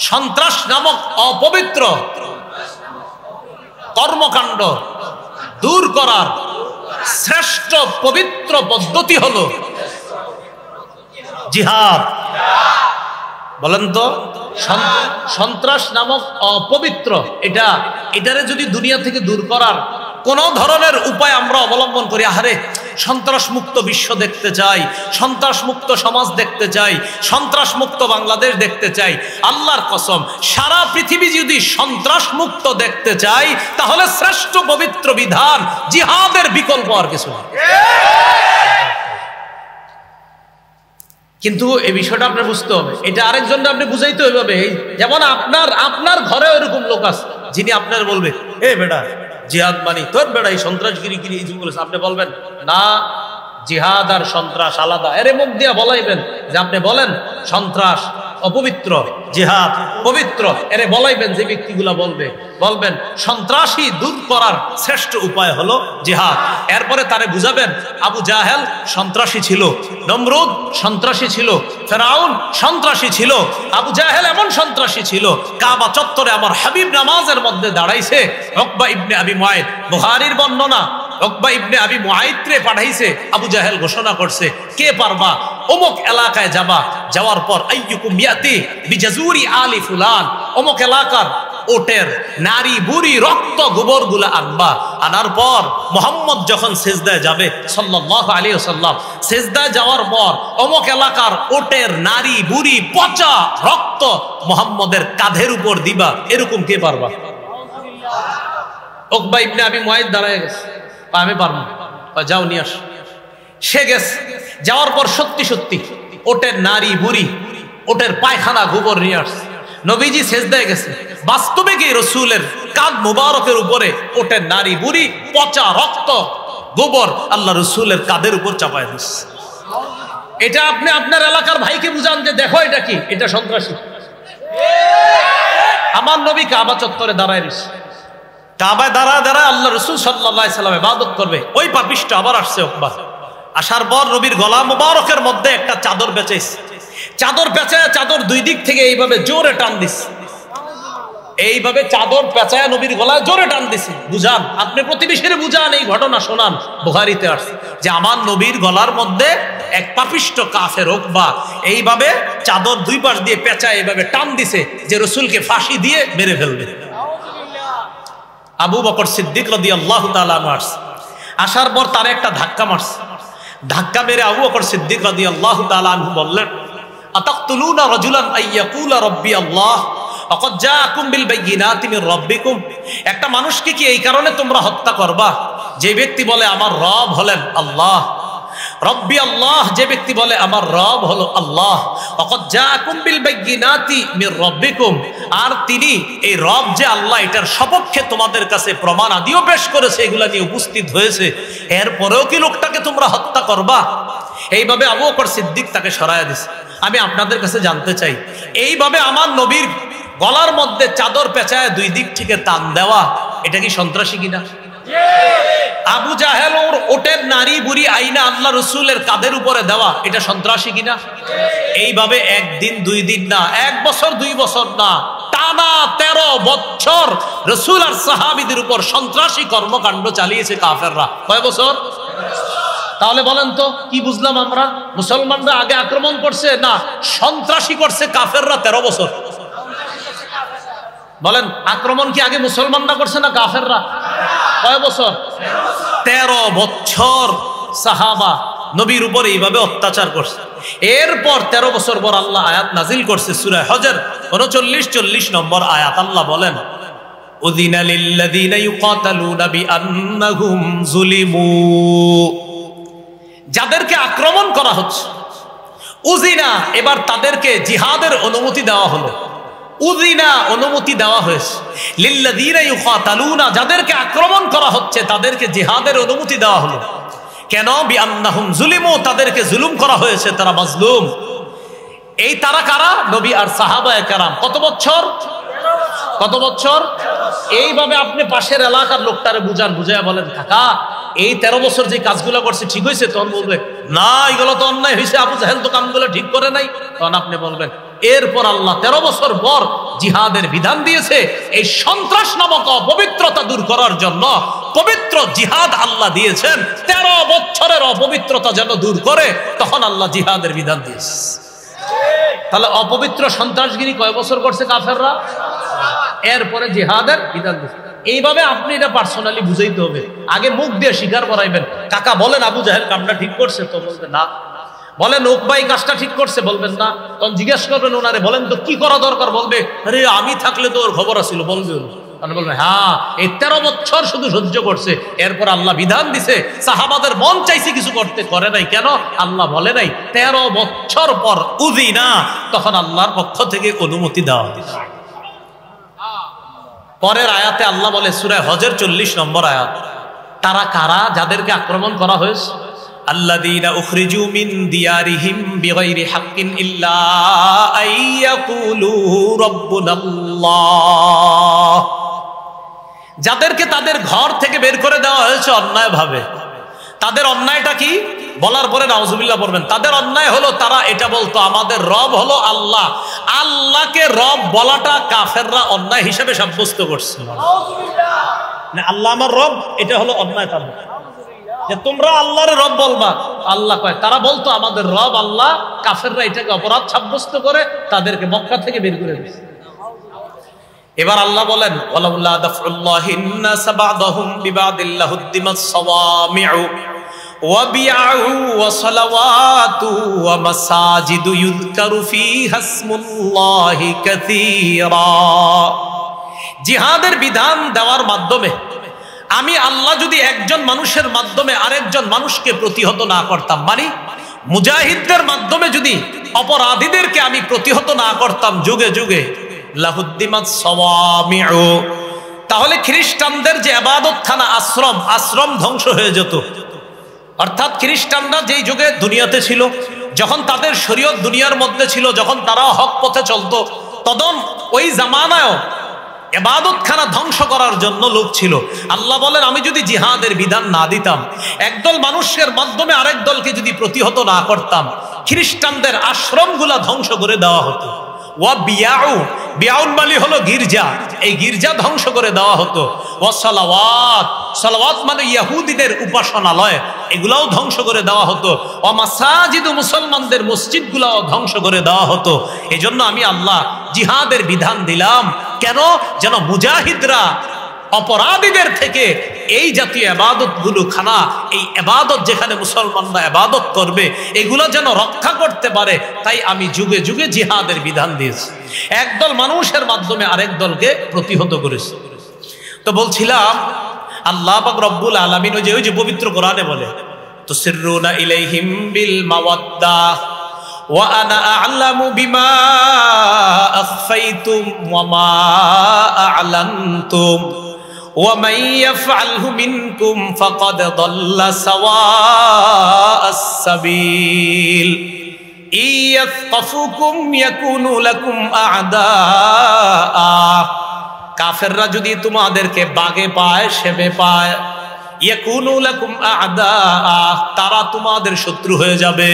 সন্ত্রাস নামক অপবিত্র কর্মকাণ্ড দূর করার শ্রেষ্ঠ পবিত্র পদ্ধতি হলো জিহাদ। বলেন তো, সন্ত্রাস নামক অপবিত্র এটারে যদি দুনিয়া থেকে দূর করার কোন ধরনের উপায় আমরা অবলম্বন করি, আহারে সন্ত্রাস মুক্ত বিশ্ব দেখতে চাই, সন্ত্রাস মুক্ত সমাজ দেখতে চাই, সন্ত্রাস মুক্ত বাংলাদেশ দেখতে চাই, আল্লাহর কসম সারা পৃথিবী যদি সন্ত্রাস মুক্ত দেখতে চাই, তাহলে শ্রেষ্ঠ পবিত্র বিধান জিহাদের বিকল্প আর কিছু না। কিন্তু এই বিষয়টা আপনার বুঝতে হবে, এটা আরেকজনকে আপনি বুঝাইতে হবে। যেমন আপনার ঘরে এরকম লোক আছে যিনি আপনার বলবে, এ বেটা জিহাদ মানি, তোর বেটা এই সন্ত্রাসগিরি এই যে বলেছে, আপনি বলবেন না জিহাদ আর সন্ত্রাস আলাদা। এর মুখ দিয়ে বলাইবেন যে আপনি বলেন সন্ত্রাস অপবিত্র, জিহাদ পবিত্র। এরে বলাইবেন যে ব্যক্তিগুলা বলবেন সন্ত্রাসী দূর করার শ্রেষ্ঠ উপায় হলো জিহাদ। এরপরে তারে বুঝাবেন আবু জাহেল সন্ত্রাসী ছিল, নমরুদ সন্ত্রাসী ছিল, ফেরাউন সন্ত্রাসী ছিল, আবু জাহেল এমন সন্ত্রাসী ছিল, কাবা চত্বরে আমার হাবিব নামাজের মধ্যে দাঁড়াইছে। উকবা ইবনে আবি মুআইদ, বুখারীর বর্ণনা, উকবা ইবনে আবি মুআইদরে পাঠাইছে, আবু জাহেল ঘোষণা করছে কে পারবা অমুক এলাকায় যাবা, যাওয়ার পর আইয়ুকুম ইয়াতি বিজাজুরি আলি ফুলান, অমুক এলাকার ওটের নারী বুড়ি রক্ত গোবর গুলা আনবা, আনার পর মুহাম্মদ যখন সিজদায় যাবে সাল্লাল্লাহু আলাইহি ওয়াসাল্লাম, সিজদায় যাওয়ার পর অমুক এলাকার ওটের নারী বুড়ি পচা রক্ত মুহাম্মদের কাঁধের উপর দিবা। এরকম কে পারবা? উকবা ইবনে আবি মুআইদ দাঁড়ায় গেছে, আমি পারবো, যাও নিয়ে আস। সে গেছে, যাওয়ার পর সত্যি সত্যি ওটের নারী বুড়ি ওটের পায়খানা গোবর নিয়ে আসছে। নবীজি সেজদায় গেছে, বাস্তবে কি রসুলের কাঁধ মুবারকের উপরে ওটের নারী বুড়ি পচা রক্ত গোবর আল্লাহ রসুলের কাঁধের উপর চাপায় দিচ্ছে। এটা আপনি আপনার এলাকার ভাইকে বুঝান যে দেখো এটা কি, এটা সন্ত্রাসী। আমার নবী কাবা চত্বরে দাঁড়ায় রয়েছে, কাবায় দাঁড়ায় আল্লাহ রসুল সাল্লাল্লাহু আলাইহি সাল্লাম ইবাদত করবে। ওই পাপিষ্ট আবার আসছে উকবা, আসার পর নবীর গলা মুবারকের মধ্যে একটা চাদর বেঁচেছে, চাদর পেঁচায় চাদর দুই দিক থেকে এইভাবে জোরে টান দিচ্ছে, এইভাবে চাদর পেঁচায় নবীর গলায় জোরে টান দিছে। বুঝান, আপনি প্রতিবেশীরে বুঝান, এই ঘটনা শোনান। বুখারীতে আসছে যে আমার নবীর গলার মধ্যে এক পাপিষ্ট কাফের উকবা এইভাবে চাদর দুই পাশ দিয়ে পেঁচায় এইভাবে টান দিছে যে রসুলকে ফাঁসি দিয়ে মেরে ফেলবে। আবু বকর সিদ্দিক রাদিয়াল্লাহু তাআলা আনহু আসার পর তার একটা ধাক্কা মারছে, ধাক্কা মেরে আবু বকর সিদ্দিক রাদিয়াল্লাহু তাআলা আনহু বললেন আতাকতুলুনা রাজুলান আইয়াকুলা রাব্বি আল্লাহ ওয়াকাদ জাআকুম বিল বাইয়িনাতি মির রাব্বিকুম, একটা মানুষকে কি এই কারণে তোমরা হত্যা করবা যে ব্যক্তি বলে আমার রব হলেন আল্লাহ, রব্বি আল্লাহ যে ব্যক্তি বলে আমার রব হলো আল্লাহ, ওয়াকাদ জাআকুম বিল বাইয়িনাতি মির রাব্বিকুম, আর তিনি এই রব যে আল্লাহ এটার সপক্ষে তোমাদের কাছে প্রমাণ আদিও পেশ করেছে, এগুলা নিয়ে উপস্থিত হয়েছে, এরপরেও কি লোকটাকে তোমরা হত্যা করবা? এইভাবে আবু বকর সিদ্দিক তাকে সরায়া দিছে। আমি আপনাদের কাছে জানতে চাই, এইভাবে আমার নবীর গলার মধ্যে চাদর পেঁচায় দুই দিক থেকে টান দেওয়া, এটা কি সন্ত্রাসী কিনা? আবু জাহেল ওর ওটের নারী বুড়ি আইনা আল্লাহ রসুলের কাঁধের উপরে দেওয়া, এটা সন্ত্রাসী কিনা? এইভাবে একদিন দুই দিন না, 1 বছর 2 বছর না, টানা 13 বছর রসুল আর সাহাবীদের উপর সন্ত্রাসী কর্মকাণ্ড চালিয়েছে কাফেররা। কয় বছর? তাহলে বলেন তো কি বুঝলাম আমরা? মুসলমানরা আগে আক্রমণ করছে না সন্ত্রাসী করছে কাফেররা 13 বছর? বলেন, আক্রমণ কি আগে মুসলমানরা করছে না কাফেররা? কয় বছর? 13 বছর সাহাবা নবীর উপর এইভাবে অত্যাচার করছে। এরপর 13 বছর পর আল্লাহ আয়াত নাজিল করছে সূরা হজর 39-40 নম্বর আয়াত। আল্লাহ বলেন উযিনা লিল্লাযীনা ইউকাতালুনা বিআন্নাহুম যুলিমু, যাদেরকে আক্রমণ করা হচ্ছে উযিনা, এবার তাদেরকে জিহাদের অনুমতি দেওয়া হলো। উযিনা অনুমতি দেওয়া হয়েছে, লিল্লাযীনা ইউকাতালুনা যাদেরকে আক্রমণ করা হচ্ছে তাদেরকে জিহাদের অনুমতি দেওয়া হলো। কেন? বিআন্নাহুম যুলিমু, তাদেরকে জুলুম করা হয়েছে, তারা মাজলুম। এই তারা কারা? নবী আর সাহাবায়ে কেরাম। কত বছর? কত বছর? এইভাবে আপনি পাশের এলাকার লোকটারে বুঝান, বুঝাইয়া বলেন কাকা এই 13 বছর যে কাজগুলো করছে ঠিক হয়েছে? তখন বলবে না এগুলো তো অন্যায় হয়েছে, আবু জাহেল তো কামগুলো ঠিক করে নাই। তখন আপনি বলবেন এরপর আল্লাহ 13 বছর পর জিহাদের বিধান দিয়েছে এই সন্ত্রাস নামক অপবিত্রতা দূর করার জন্য। পবিত্র জিহাদ আল্লাহ দিয়েছেন 13 বছরের অপবিত্রতা যেন দূর করে, তখন আল্লাহ জিহাদের বিধান দিয়েছে। তাহলে অপবিত্র সন্ত্রাসগিরি কয় বছর করছে কাফেররা? এরপরে জিহাদের বিধান দিয়েছে। এইভাবে আপনি এটা পার্সোনালি বুঝাইতে হবে, আগে মুখ দিয়ে স্বীকার করাইবেন। কাকা বলেন আবু জাহেল কামটা ঠিক করছে? তো বলবে না। বলেন উকবা এই কাজটা ঠিক করছে? বলবেন না। তখন জিজ্ঞেস করবেন ওনারে বলেন তো কি করা দরকার? বলবে আরে আমি থাকলে তো ওর খবর আছিল। বলবে বলবে হ্যাঁ এই 13 বছর শুধু সহ্য করছে, এরপর আল্লাহ বিধান দিছে। সাহাবাদের মন চাইছে কিছু করতে, করে নাই। কেন? আল্লাহ বলে নাই 13 বছর পর উযিনা, তখন আল্লাহর পক্ষ থেকে অনুমতি দেওয়া হয়েছে। পরের আয়াতে আল্লাহ বলে সূরা হজর 40 নম্বর আয়াত, তারা কারা যাদেরকে আক্রমণ করা হয়েছে? আল্লাযীনা উখরিজু মিন দিয়ারিহিম বিগাইরি হাক্কিন ইল্লা আইয়াকুলু রাব্বুনাল্লাহ, যাদেরকে তাদের ঘর থেকে বের করে দেওয়া হয়েছে অন্যায়ভাবে। তাদের অন্যায়টা কি? বলার পরে নাউজুবিল্লাহ পড়বেন। তাদের অন্যায় হলো তারা এটা বলতো আমাদের রব হলো আল্লাহ। আল্লাহকে রব বলাটা কাফেররা অন্যায় হিসেবে সাব্যস্ত করছে। আল্লাহ আমার রব, এটা হলো অন্যায় তাদের, যে তোমরা আল্লাহর রব বলবা। আল্লাহ কয় তারা বলতো আমাদের রব আল্লাহ। কাফেররা এটাকে অপরাধ সাব্যস্ত করে তাদেরকে মক্কা থেকে বের করে দিয়েছে। এবার আল্লাহ বলেন ওয়ালাউলা দাফউল্লাহিন নাস বা'দাহুম বিবা'দিল লাহুদ্দিমাস সাওয়ামিউ ওয়া বি'উ ওয়া সালাওয়াতু ওয়া মাসাজিদু ইউযকারু ফীহা ইসমুল্লাহি কাসীরা। জিহাদের বিধান দেওয়ার মাধ্যমে আমি আল্লাহ যদি একজন মানুষের মাধ্যমে আরেকজন মানুষকে প্রতিহত না করতাম, মানে মুজাহিদদের মাধ্যমে যদি অপরাধীদেরকে আমি প্রতিহত না করতাম যুগে যুগে, লাহুদ্দিমাত সাওয়ামিউ, তাহলে খ্রিস্টানদের যে ইবাদতখানা আশ্রম ধ্বংস হয়ে যেত। অর্থাৎ খ্রিস্টানরা যেই যুগে দুনিয়াতে ছিল, যখন তাদের শরীয়ত দুনিয়ার মধ্যে ছিল, যখন তারা হক পথে চলতো, তখন ওই জামানায়ও ইবাদতখানা ধ্বংস করার জন্য লোক ছিল। আল্লাহ বলেন আমি যদি জিহাদের বিধান না দিতাম, একদল মানুষের মাধ্যমে আরেক দলকে যদি প্রতিহত না করতাম, খ্রিস্টানদের আশ্রমগুলা ধ্বংস করে দেওয়া হতো। ওয়া বিয়াউ, বিয়াউল মালি হলো গির্জা, এই গির্জা ধ্বংস করে দেওয়া হতো। ওয়া সালাওয়াত, সালাওয়াত মানে ইহুদিদের উপাসনালয়, এগুলাও ধ্বংস করে দেওয়া হতো। ওয়া মাসাজিদু, মুসলমানদের মসজিদগুলাও ধ্বংস করে দেওয়া হতো। এজন্য আমি আল্লাহ জিহাদের বিধান দিলাম। কেন? যেন মুজাহিদরা অপরাধীদের থেকে এই জাতীয় ইবাদতগুলো খানা, এই ইবাদত যেখানে মুসলমানরা ইবাদত করবে, এগুলো যেন রক্ষা করতে পারে। তাই আমি যুগে যুগে জিহাদের বিধান দিয়েছি। একদল মানুষের মাধ্যমে আরেক দলকে প্রতিহত করেছে। তো বলছিলাম আল্লাহ পাক রব্বুল আলামিন ওই যে পবিত্র কোরআনে বলে তুসিরুনা ইলাইহিম বিল মাওয়াদ্দাহ ওয়া আনা আ'লামু বিমা আখফাইতুম ওয়া মা আ'লানতুম ওয়া মান ইয়াফআলহু মিনকুম ফাকাদ দাল্লা সাওয়াআস সাবিল ইয়াসকাফুকুম ইয়াকুনু লাকুম আ'দাআ। কাফেররা যদি তোমাদেরকে বাগে পায়, সেবে পায়, ইয়াকুনু লাকুম আ'দাআ, তারা তোমাদের শত্রু হয়ে যাবে।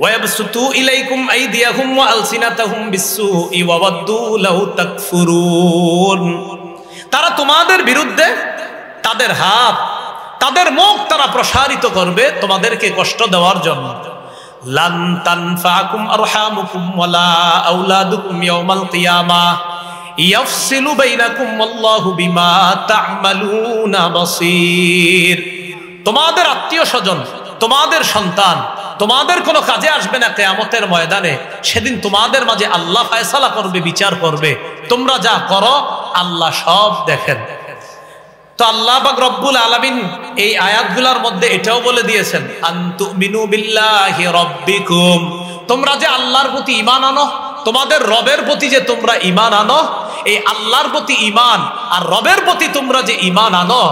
ওয়াবসুতু ইলাইকুম আইদিয়াহুম ওয়া আলসিনাতাহুম বিসসুই ওয়া ওয়াদ্দু লাউ তাকফুরুন, তারা তোমাদের বিরুদ্ধে তাদের হাত, তাদের মুখ তারা প্রসারিত করবে তোমাদেরকে কষ্ট দেওয়ার জন্য। লান তানফাকুম আরহামুকুম ওয়ালা আওলাদুকুম ইয়াউমাল কিয়ামাহ ইয়াফসিলু বাইনাকুম আল্লাহু বিমা তা'মালুনা বাসীর। তোমাদের আত্মীয়-স্বজন, তোমাদের সন্তান তোমাদের কোনো কাজে আসবে না কিয়ামতের ময়দানে। সেদিন তোমাদের মাঝে আল্লাহ ফয়সালা করবে, বিচার করবে। তোমরা যা করো আল্লাহ সব দেখেন। তো আল্লাহ পাক রব্বুল আলামিন এই আয়াতগুলোর মধ্যে এটাও বলে দিয়েছেন আনতুমিনু বিল্লাহি রাব্বিকুম, তোমরা যে আল্লাহর প্রতি ঈমান আনো, তোমাদের রবের প্রতি যে তোমরা ঈমান আনো, এই আল্লাহর প্রতি ঈমান আর রবের প্রতি তোমরা যে ঈমান আনো,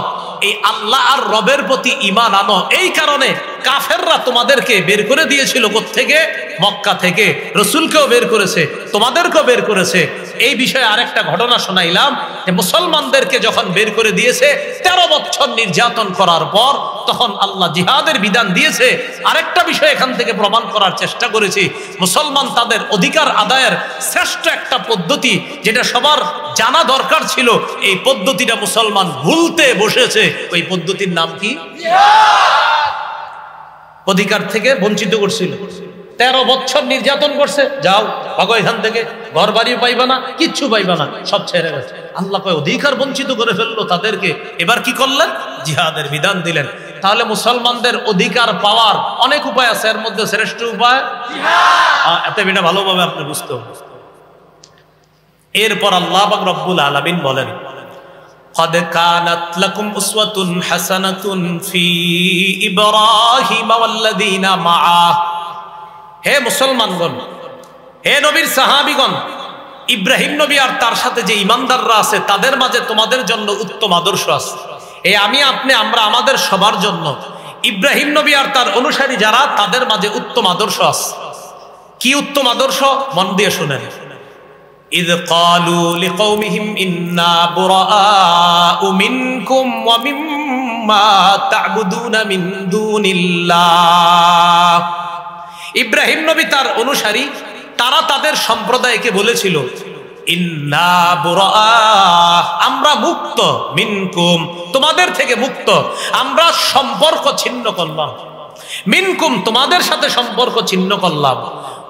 এই আল্লাহ আর রবের প্রতি ঈমান আনো, এই কারণে কাফেররা তোমাদেরকে বের করে দিয়েছিল কোত্থেকে? মক্কা থেকে। রসুলকেও বের করেছে, তোমাদেরকেও বের করেছে। এই বিষয়ে আরেকটা ঘটনা শোনাইলাম যে মুসলমানদেরকে যখন বের করে দিয়েছে 13 বছর নির্যাতন করার পর, তখন আল্লাহ জিহাদের বিধান দিয়েছে। আরেকটা বিষয় এখান থেকে প্রমাণ করার চেষ্টা করেছি, মুসলমান তাদের অধিকার আদায়ের শ্রেষ্ঠ একটা পদ্ধতি যেটা সবার জানা দরকার ছিল, এই পদ্ধতিটা মুসলমান ভুলতে বসেছে। ওই পদ্ধতির নাম কি? অধিকার থেকে বঞ্চিত করছিল। 13 বছর নির্যাতন করছে, যাও ভাগো এখান থেকে, ঘর বাড়ি পাইবা না, কিচ্ছু পাইবা না, সব ছেড়ে গেছে। আল্লাহ কয় অধিকার বঞ্চিত করে ফেললো তাদেরকে। এবার কি করলেন? জিহাদের বিধান দিলেন। তাহলে মুসলমানদের অধিকার পাওয়ার অনেক উপায় আছে, এর মধ্যে শ্রেষ্ঠ উপায় জিহাদ। এত বিনা ভালোভাবে আপনি বুঝতে হবে। এরপর আল্লাহ পাক রব্বুল আলামিন বলেন قد كانت لكم أسوة حسنة في إبراهيم والذين معه। হে মুসলমানগণ, হে নবীর সাহাবীগণ, ইব্রাহিম নবী আর তার সাথে যে ঈমানদাররা আছে তাদের মাঝে তোমাদের জন্য উত্তম আদর্শ আছে। এই আমি আপনি আমরা আমাদের সবার জন্য ইব্রাহিম নবী আর তার অনুসারী যারা, তাদের মাঝে উত্তম আদর্শ আছে। কি উত্তম আদর্শ? মন দিয়ে শুনেন। ইয ক্বালু লিকওমিহিম ইন্না বুরাআউ মিনকুম ওয়া মিম্মা তা'বুদুনা মিন দুনিল্লাহ। ইব্রাহিম নবী তার অনুসারী, তারা তাদের সম্প্রদায়কে বলেছিল, ইন্না বুরাআ, আমরা মুক্ত, মিনকুম, তোমাদের থেকে মুক্ত, আমরা সম্পর্ক ছিন্ন করলাম, মিনকুম, তোমাদের সাথে সম্পর্ক ছিন্ন করলাম,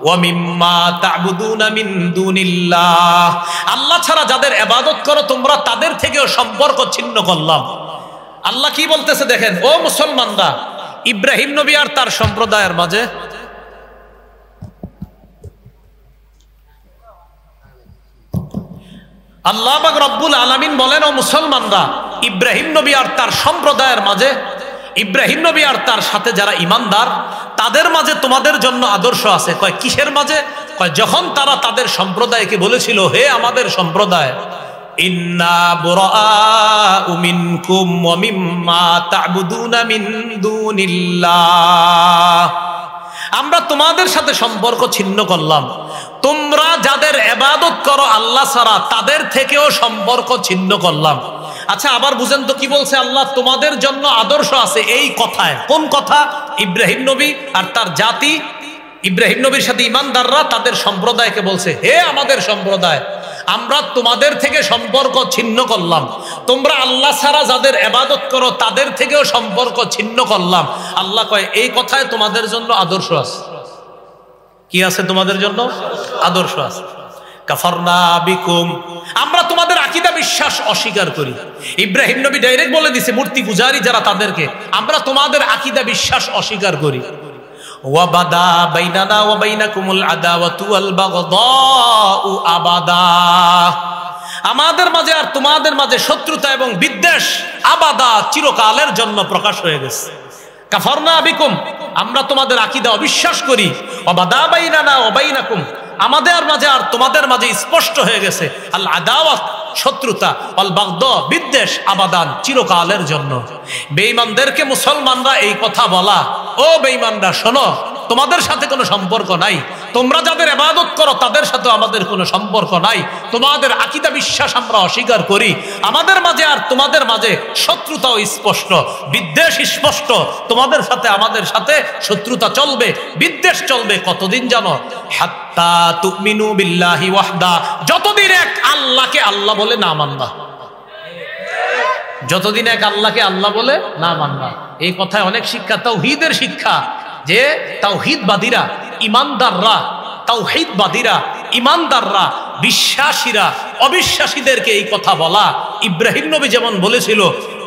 ওয়া মিম্মা তা'বুদুনা মিন দুনিল্লাহ, আল্লাহ ছাড়া যাদের ইবাদত করো তোমরা, তাদের থেকেও সম্পর্ক ছিন্ন করলাম। আল্লাহ কি বলতেছে দেখেন, ও মুসলমানরা, ইব্রাহিম নবী আর তার সম্প্রদায়ের মাঝে আল্লাহ পাক রব্বুল আলামিন বলেন, ও মুসলমানরা, ইব্রাহিম নবী আর তার সম্প্রদায়ের মাঝে, ইব্রাহিম নবী আর তার সাথে যারা ঈমানদার, তাদের মাঝে তোমাদের জন্য আদর্শ আছে। কয় কিসের মাঝে? কয় যখন তারা তাদের সম্প্রদায়কে বলেছিল, হে আমাদের সম্প্রদায়, ইন্না বুরাআউ মিনকুম ওয়া মিম্মা তা'বুদুনা মিন দুনিল্লাহ, আমরা তোমাদের সাথে সম্পর্ক ছিন্ন করলাম, তোমরা যাদের ইবাদত করো আল্লাহ ছাড়া, তাদের থেকেও সম্পর্ক ছিন্ন করলাম। আচ্ছা, আবার বুঝেন তো কি বলছে আল্লাহ, তোমাদের জন্য আদর্শ আছে এই কথায়। কোন কথা? ইব্রাহিম নবী আর তার জাতি, ইব্রাহিম নবীর সাথে ঈমানদাররা তাদের সম্প্রদায়কে বলছে, হে আমাদের সম্প্রদায়, আমরা তোমাদের থেকে সম্পর্ক ছিন্ন করলাম, তোমরা আল্লাহ ছাড়া যাদের ইবাদত করো তাদের থেকেও সম্পর্ক ছিন্ন করলাম। আল্লাহ কয় এই কথায় তোমাদের জন্য আদর্শ আছে। কি আছে তোমাদের জন্য? আদর্শ আছে। কাফারনা বিকুম, আমরা তোমাদের আকীদা বিশ্বাস অস্বীকার করি। ইব্রাহিম নবী ডাইরেক্ট বলে দিছে মূর্তি পূজারী যারা, তাদেরকে, আমরা তোমাদের আকীদা বিশ্বাস অস্বীকার করি। ওয়াবাদা বাইনানা ওয়া বাইনাকুমুল আদাওয়াতু ওয়াল বাগদাউ আবাদা, আমাদের মাঝে আর তোমাদের মাঝে শত্রুতা এবং বিদ্বেষ আবাদা, চিরকালের জন্য প্রকাশ হয়ে গেছে। কাফারনা বিকুম, আমরা তোমাদের আকীদা অবিশ্বাস করি। ওয়াবাদা বাইনানা ওয়া বাইনাকুম, আমাদের মাঝে আর তোমাদের মাঝে স্পষ্ট হয়ে গেছে আল আদাওয়াত, শত্রুতা, আল বাগদা, বিদ্বেষ, আবাদান, চিরকালের জন্য। বেঈমানদেরকে মুসলমানরা এই কথা বলা, ও বেঈমানরা শোনো, তোমাদের সাথে কোনো সম্পর্ক নাই, তোমরা যাদের ইবাদত করো তাদের সাথে আমাদের কোনো সম্পর্ক নাই, তোমাদের আকীদা বিশ্বাস আমরা অস্বীকার করি, আমাদের মাঝে আর তোমাদের মাঝে শত্রুতাও স্পষ্ট, বিদ্বেষ স্পষ্ট, তোমাদের সাথে আমাদের সাথে শত্রুতা চলবে, বিদ্বেষ চলবে। কতদিন জানো? হাত্তা তুমিনু বিল্লাহি ওয়াহদা, যতদিন এক আল্লাহকে আল্লাহ বলে না মানবা, যতদিন এক আল্লাহকে আল্লাহ বলে না মানবা। এই কথায় অনেক শিক্ষা, তাওহীদের শিক্ষা, যে তাওহীদবাদীরা, ঈমানদাররা, তাওহীদবাদীরা, ঈমানদাররা, বিশ্বাসীরা অবিশ্বাসীদেরকে এই কথা বলা। ইব্রাহিম নবী যেমন বলেছিল,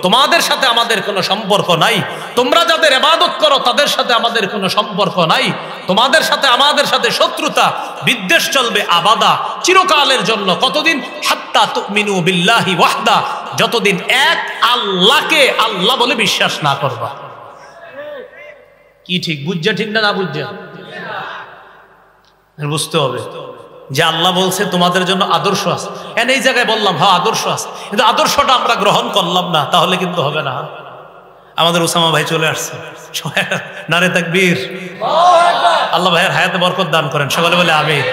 তোমাদের সাথে আমাদের কোনো সম্পর্ক নাই, তোমরা যাদের ইবাদত করো তাদের সাথে আমাদের কোনো সম্পর্ক নাই, তোমাদের সাথে আমাদের সাথে শত্রুতা, বিদ্বেষ চলবে আবাদা, চিরকালের জন্য। কতদিন? হাত্তা তুমিনু বিল্লাহি ওয়াহদা, যতদিন এক আল্লাহকে আল্লাহ বলে বিশ্বাস না করবা। কি ঠিক বুঝছে? ঠিক না? না বুঝছে? বুঝতে হবে যে আল্লাহ বলছে তোমাদের জন্য আদর্শ আছে। এই জায়গায় বললাম হ্যাঁ আদর্শ আছে, কিন্তু আদর্শটা আমরা গ্রহণ করলাম না, তাহলে কিন্তু হবে না। আমাদের ওসামা ভাই চলে আসছে, নারে তাকবীর। আল্লাহ ভাইয়ের হায়াতে বরকত দান করেন, সকলে বলে আমিন।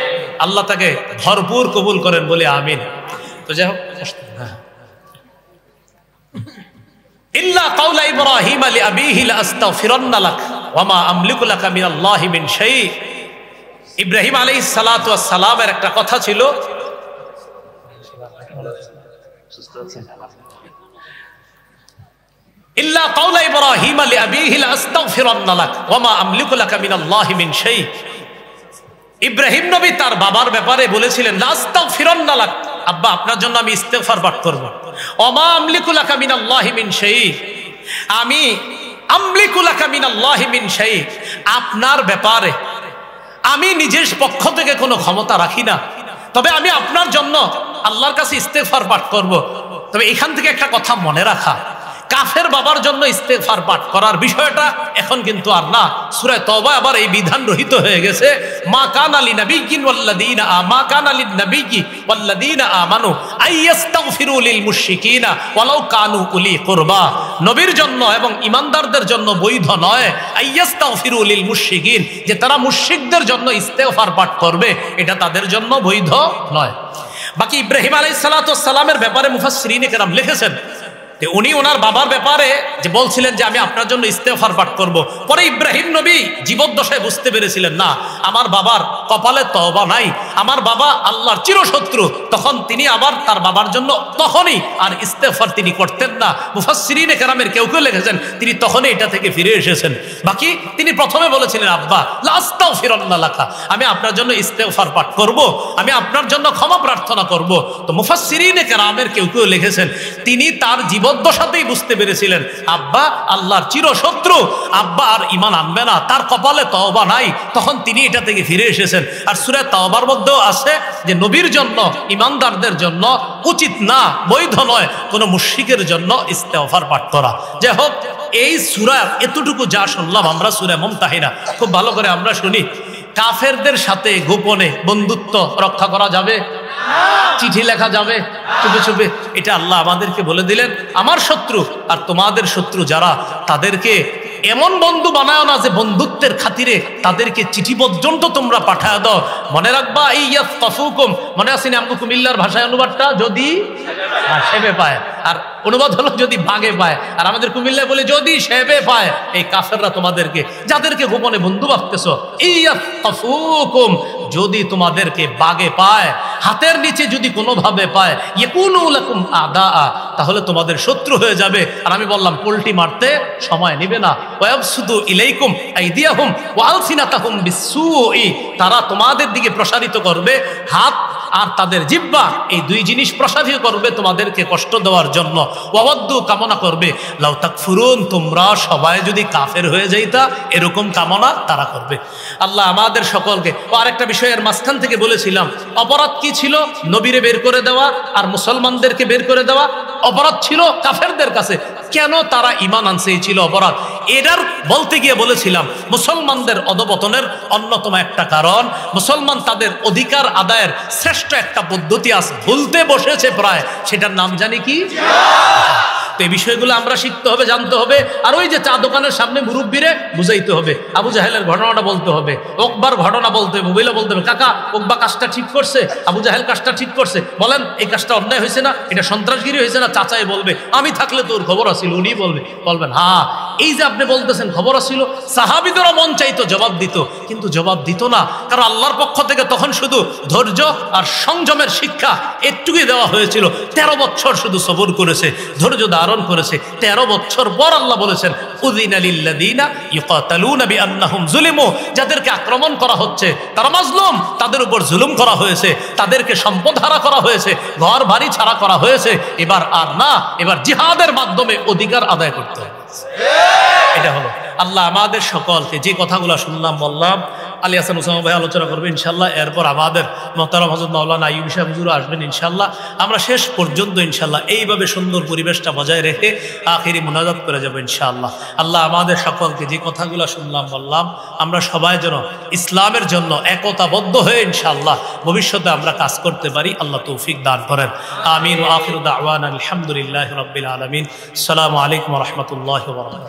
আল্লাহ তাকে ভরপুর কবুল করেন, বলে আমিন। তো যাই হোক, ইল্লা কাওলা ইব্রাহিম লি আবিহি লা আস্তাগফিরান্না লাক ওয়া মা আমলিকু লাকা মিনাল্লাহি মিন শাই। ইব্রাহিম আলাইহিস সালাতু ওয়াস সালামের একটা কথা ছিল, ইল্লা কাওলা ইব্রাহিম লি আবিহি লা আস্তাগফিরান্না লাক ওয়া মা আমলিকু লাকা মিনাল্লাহি মিন শাই। ইব্রাহিম নবী তার বাবার ব্যাপারে বলেছিলেন, লা আস্তাগফিরান্না লাক, আব্বা আপনার জন্য আমি ইস্তেগফার পাঠ করব। ওয়া মা আমলিকু লাকা মিনাল্লাহি মিন শাই, আমি আমলিকু লাকা মিনাল্লাহি মিন শাই, আপনার ব্যাপারে আমি নিজের পক্ষ থেকে কোনো ক্ষমতা রাখি না, তবে আমি আপনার জন্য আল্লাহর কাছে ইস্তেগফার পাঠ করব। তবে এখান থেকে একটা কথা মনে রাখা, কাফের বাবার জন্য ইস্তেগফার পাঠ করার বিষয়টা এখন কিন্তু আর না, সূরা তওবা আবার এই বিধান রহিত হয়ে গেছে। মা কানা লিনাবিয়্যিন ওয়াল্লাযীনা মা কানা লিন-নাবিয়্যি ওয়াল্লাযীনা আমানু আইয়াস্তাগফিরু লিল মুশরিকিনা ওয়ালাউ কানু উলি কুরবা। নবীর জন্য এবং ঈমানদারদের জন্য বৈধ নয় আইয়াস্তাগফিরু লিল মুশরিকিন, যে তারা মুশরিকদের জন্য ইস্তেগফার পাঠ করবে, এটা তাদের জন্য বৈধ নয়। বাকি ইব্রাহিম আলাইহিস সালাতু ওয়াস সালামের ব্যাপারে মুফাসসিরিনে কেরাম লিখেছেন যে উনি ওনার বাবার ব্যাপারে যে বলছিলেন যে আমি আপনার জন্য ইস্তেগফার পাঠ করব, পরে ইব্রাহিম নবী জীবদ্দশায় বুঝতে পেরেছিলেন না আমার বাবার কপালে তওবা নাই, আমার বাবা আল্লাহর চিরশত্রু, তখন তিনি আবার তার বাবার জন্য তখনই আর ইস্তেগফার তিনি করতেন না। মুফাসসিরিনে কেরামের কেউ কেউ লিখেছেন তিনি তখনই এটা থেকে ফিরে এসেছেন। বাকি তিনি প্রথমে বলেছিলেন আব্বা লা আস্তাগফিরুল্লাহ লাকা, আমি আপনার জন্য ইস্তেগফার পাঠ করব, আমি আপনার জন্য ক্ষমা প্রার্থনা করব। তো মুফাসসিরিনে কেরামের কেউ কেউ লিখেছেন তিনি তার জীবদ্দশাতেই বুঝতে পেরেছিলেন আব্বা আল্লাহর চিরশত্রু, আব্বা আর ঈমান আনবে না, তার কপালে তওবা নাই, তখন তিনি এটা থেকে ফিরে এসেছেন। আর সূরা তাওবার মধ্যেও আছে যে নবীর জন্য ঈমানদারদের জন্য উচিত না, বৈধ নয় কোনো মুশরিকের জন্য ইস্তেগফার পাঠ করা। যাই হোক, এই সূরার এতটুকু যা শুনলাম আমরা সূরা মুমতাহিনা, খুব ভালো করে আমরা শুনি। কাফেরদের সাথে গোপনে বন্ধুত্ব রক্ষা করা যাবে? চিঠি লেখা যাবে চুপে চুপে? এটা আল্লাহ আমাদেরকে বলে দিলেন আমার শত্রু আর তোমাদের শত্রু যারা, তাদেরকে এমন বন্ধু বানায় না যে বন্ধুত্বের খাতিরে তাদেরকে চিঠি পর্যন্ত তোমরা পাঠায় দাও। মনে রাখবা এই ইয়াফকাফুকুম, মনে আছে না আমগো কুমিল্লার ভাষায় অনুবাদটা, যদি সেবে পায়, আর অনুবাদ হলো যদি বাগে পায়, আর আমাদের কুমিল্লায় বলে যদি সেবে পায়। এই কাফেররা তোমাদেরকে, যাদেরকে গোপনে বন্ধু ভাবতেছো, এই ইয়াফকাফুকুম, যদি তোমাদেরকে বাগে পায়, হাতের নিচে যদি কোনোভাবে পায়, ইয়াকুনু লাকুম আদা, তাহলে তোমাদের শত্রু হয়ে যাবে। আর আমি বললাম পোল্টি মারতে সময় নেবে না। ওয়াবসুদু ইলাইকুম আইদিয়াহুম ওয়া আলসিনাতাহুম বিসসুই, তারা তোমাদের দিকে প্রসারিত করবে হাত আর তাদের জিহ্বা, এই দুই জিনিস প্রসারিত করবে তোমাদেরকে কষ্ট দেওয়ার জন্য। ওয়াওয়াদ্দু, কামনা করবে, লাউ তাকফুরুন, তোমরা সবাই যদি কাফের হয়ে যাইতা, এরকম কামনা তারা করবে। আল্লাহ আমাদের সকলকে। আরেকটা বিষয়ের মাঝখান থেকে বলেছিলাম অপরাধ কি ছিল? নবীরে বের করে দেওয়া আর মুসলমানদেরকে বের করে দেওয়া অপরাধ ছিল কাফেরদের কাছে। কেন তারা ঈমান আনছে এই ছিল অপরাধ। এটার বলতে গিয়ে বলেছিলাম মুসলমানদের অধপতনের অন্যতম একটা কারণ, মুসলমান তাদের অধিকার আদায়ের শ্রেষ্ঠ একটা পদ্ধতি আছে ভুলতে বসেছে প্রায়, সেটার নাম জানি কি? তো এই বিষয়গুলো আমরা শিখতে হবে, জানতে হবে। আর ওই যে চা দোকানের সামনে মুরব্বীরে বুঝাইতে হবে, আবু জাহেলের ঘটনাটা বলতে হবে, ওকবার ঘটনা বলতে হবে, মোবাইলে বলতে হবে কাকা ওকবা কাজটা ঠিক করছে, আবু জাহেল কাজটা ঠিক করছে, বলেন এই কাজটা অন্যায় হয়েছে না, এটা সন্ত্রাসগিরি হয়েছে না? চাচাই বলবে আমি থাকলে তোর খবর আসিল, উনি বলবেন হ্যাঁ এই যে আপনি বলতেছেন খবর আসিল। সাহাবীদেরও মন চাইতো জবাব দিত, কিন্তু জবাব দিত না, কারণ আল্লাহর পক্ষ থেকে তখন শুধু ধৈর্য আর সংযমের শিক্ষা একটুকুই দেওয়া হয়েছিল। 13 বছর শুধু সবর করেছে, ধৈর্য ধারণ করেছে। 13 বছর পর আল্লাহ বলেছেন উযিনা লিল্লাযীনা ইউকাতালুনা বিআন্নাহুম যুলিমু, যাদেরকে আক্রমণ করা হচ্ছে তারা মাজলুম, তাদের উপর জুলুম করা হয়েছে, তাদেরকে সম্পদ হারা করা হয়েছে, ঘর বাড়ি ছাড়া করা হয়েছে। এবার আর না, এবার জিহাদের মাধ্যমে অধিকার আদায় করতে হবে। এটা হলো আল্লাহ আমাদের সকলকে যে কথাগুলো শুনলাম বললাম, আলী হাসান ওসামা ভাই আলোচনা করবেন ইনশাল্লাহ, এরপর আমাদের মোহতারাম হযরত মাওলানা আইয়ুব সাহেব হুজুর আসবেন ইনশাল্লাহ। আমরা শেষ পর্যন্ত ইনশাল্লাহ এইভাবে সুন্দর পরিবেশটা বজায় রেখে আখিরি মুনাজাত করে যাবো ইনশাআল্লাহ। আল্লাহ আমাদের সকলকে যে কথাগুলো শুনলাম বললাম, আমরা সবাই যেন ইসলামের জন্য একতাবদ্ধ হয়ে ইনশাআল্লাহ ভবিষ্যতে আমরা কাজ করতে পারি, আল্লাহ তৌফিক দান করেন। আমিন। ওয়া আখিরু দাওয়ানা আলহামদুলিল্লাহি রাব্বিল আলামিন। আসসালামু আলাইকুম ওয়া রাহমাতুল্লাহি ওয়া বারাকাতুহু।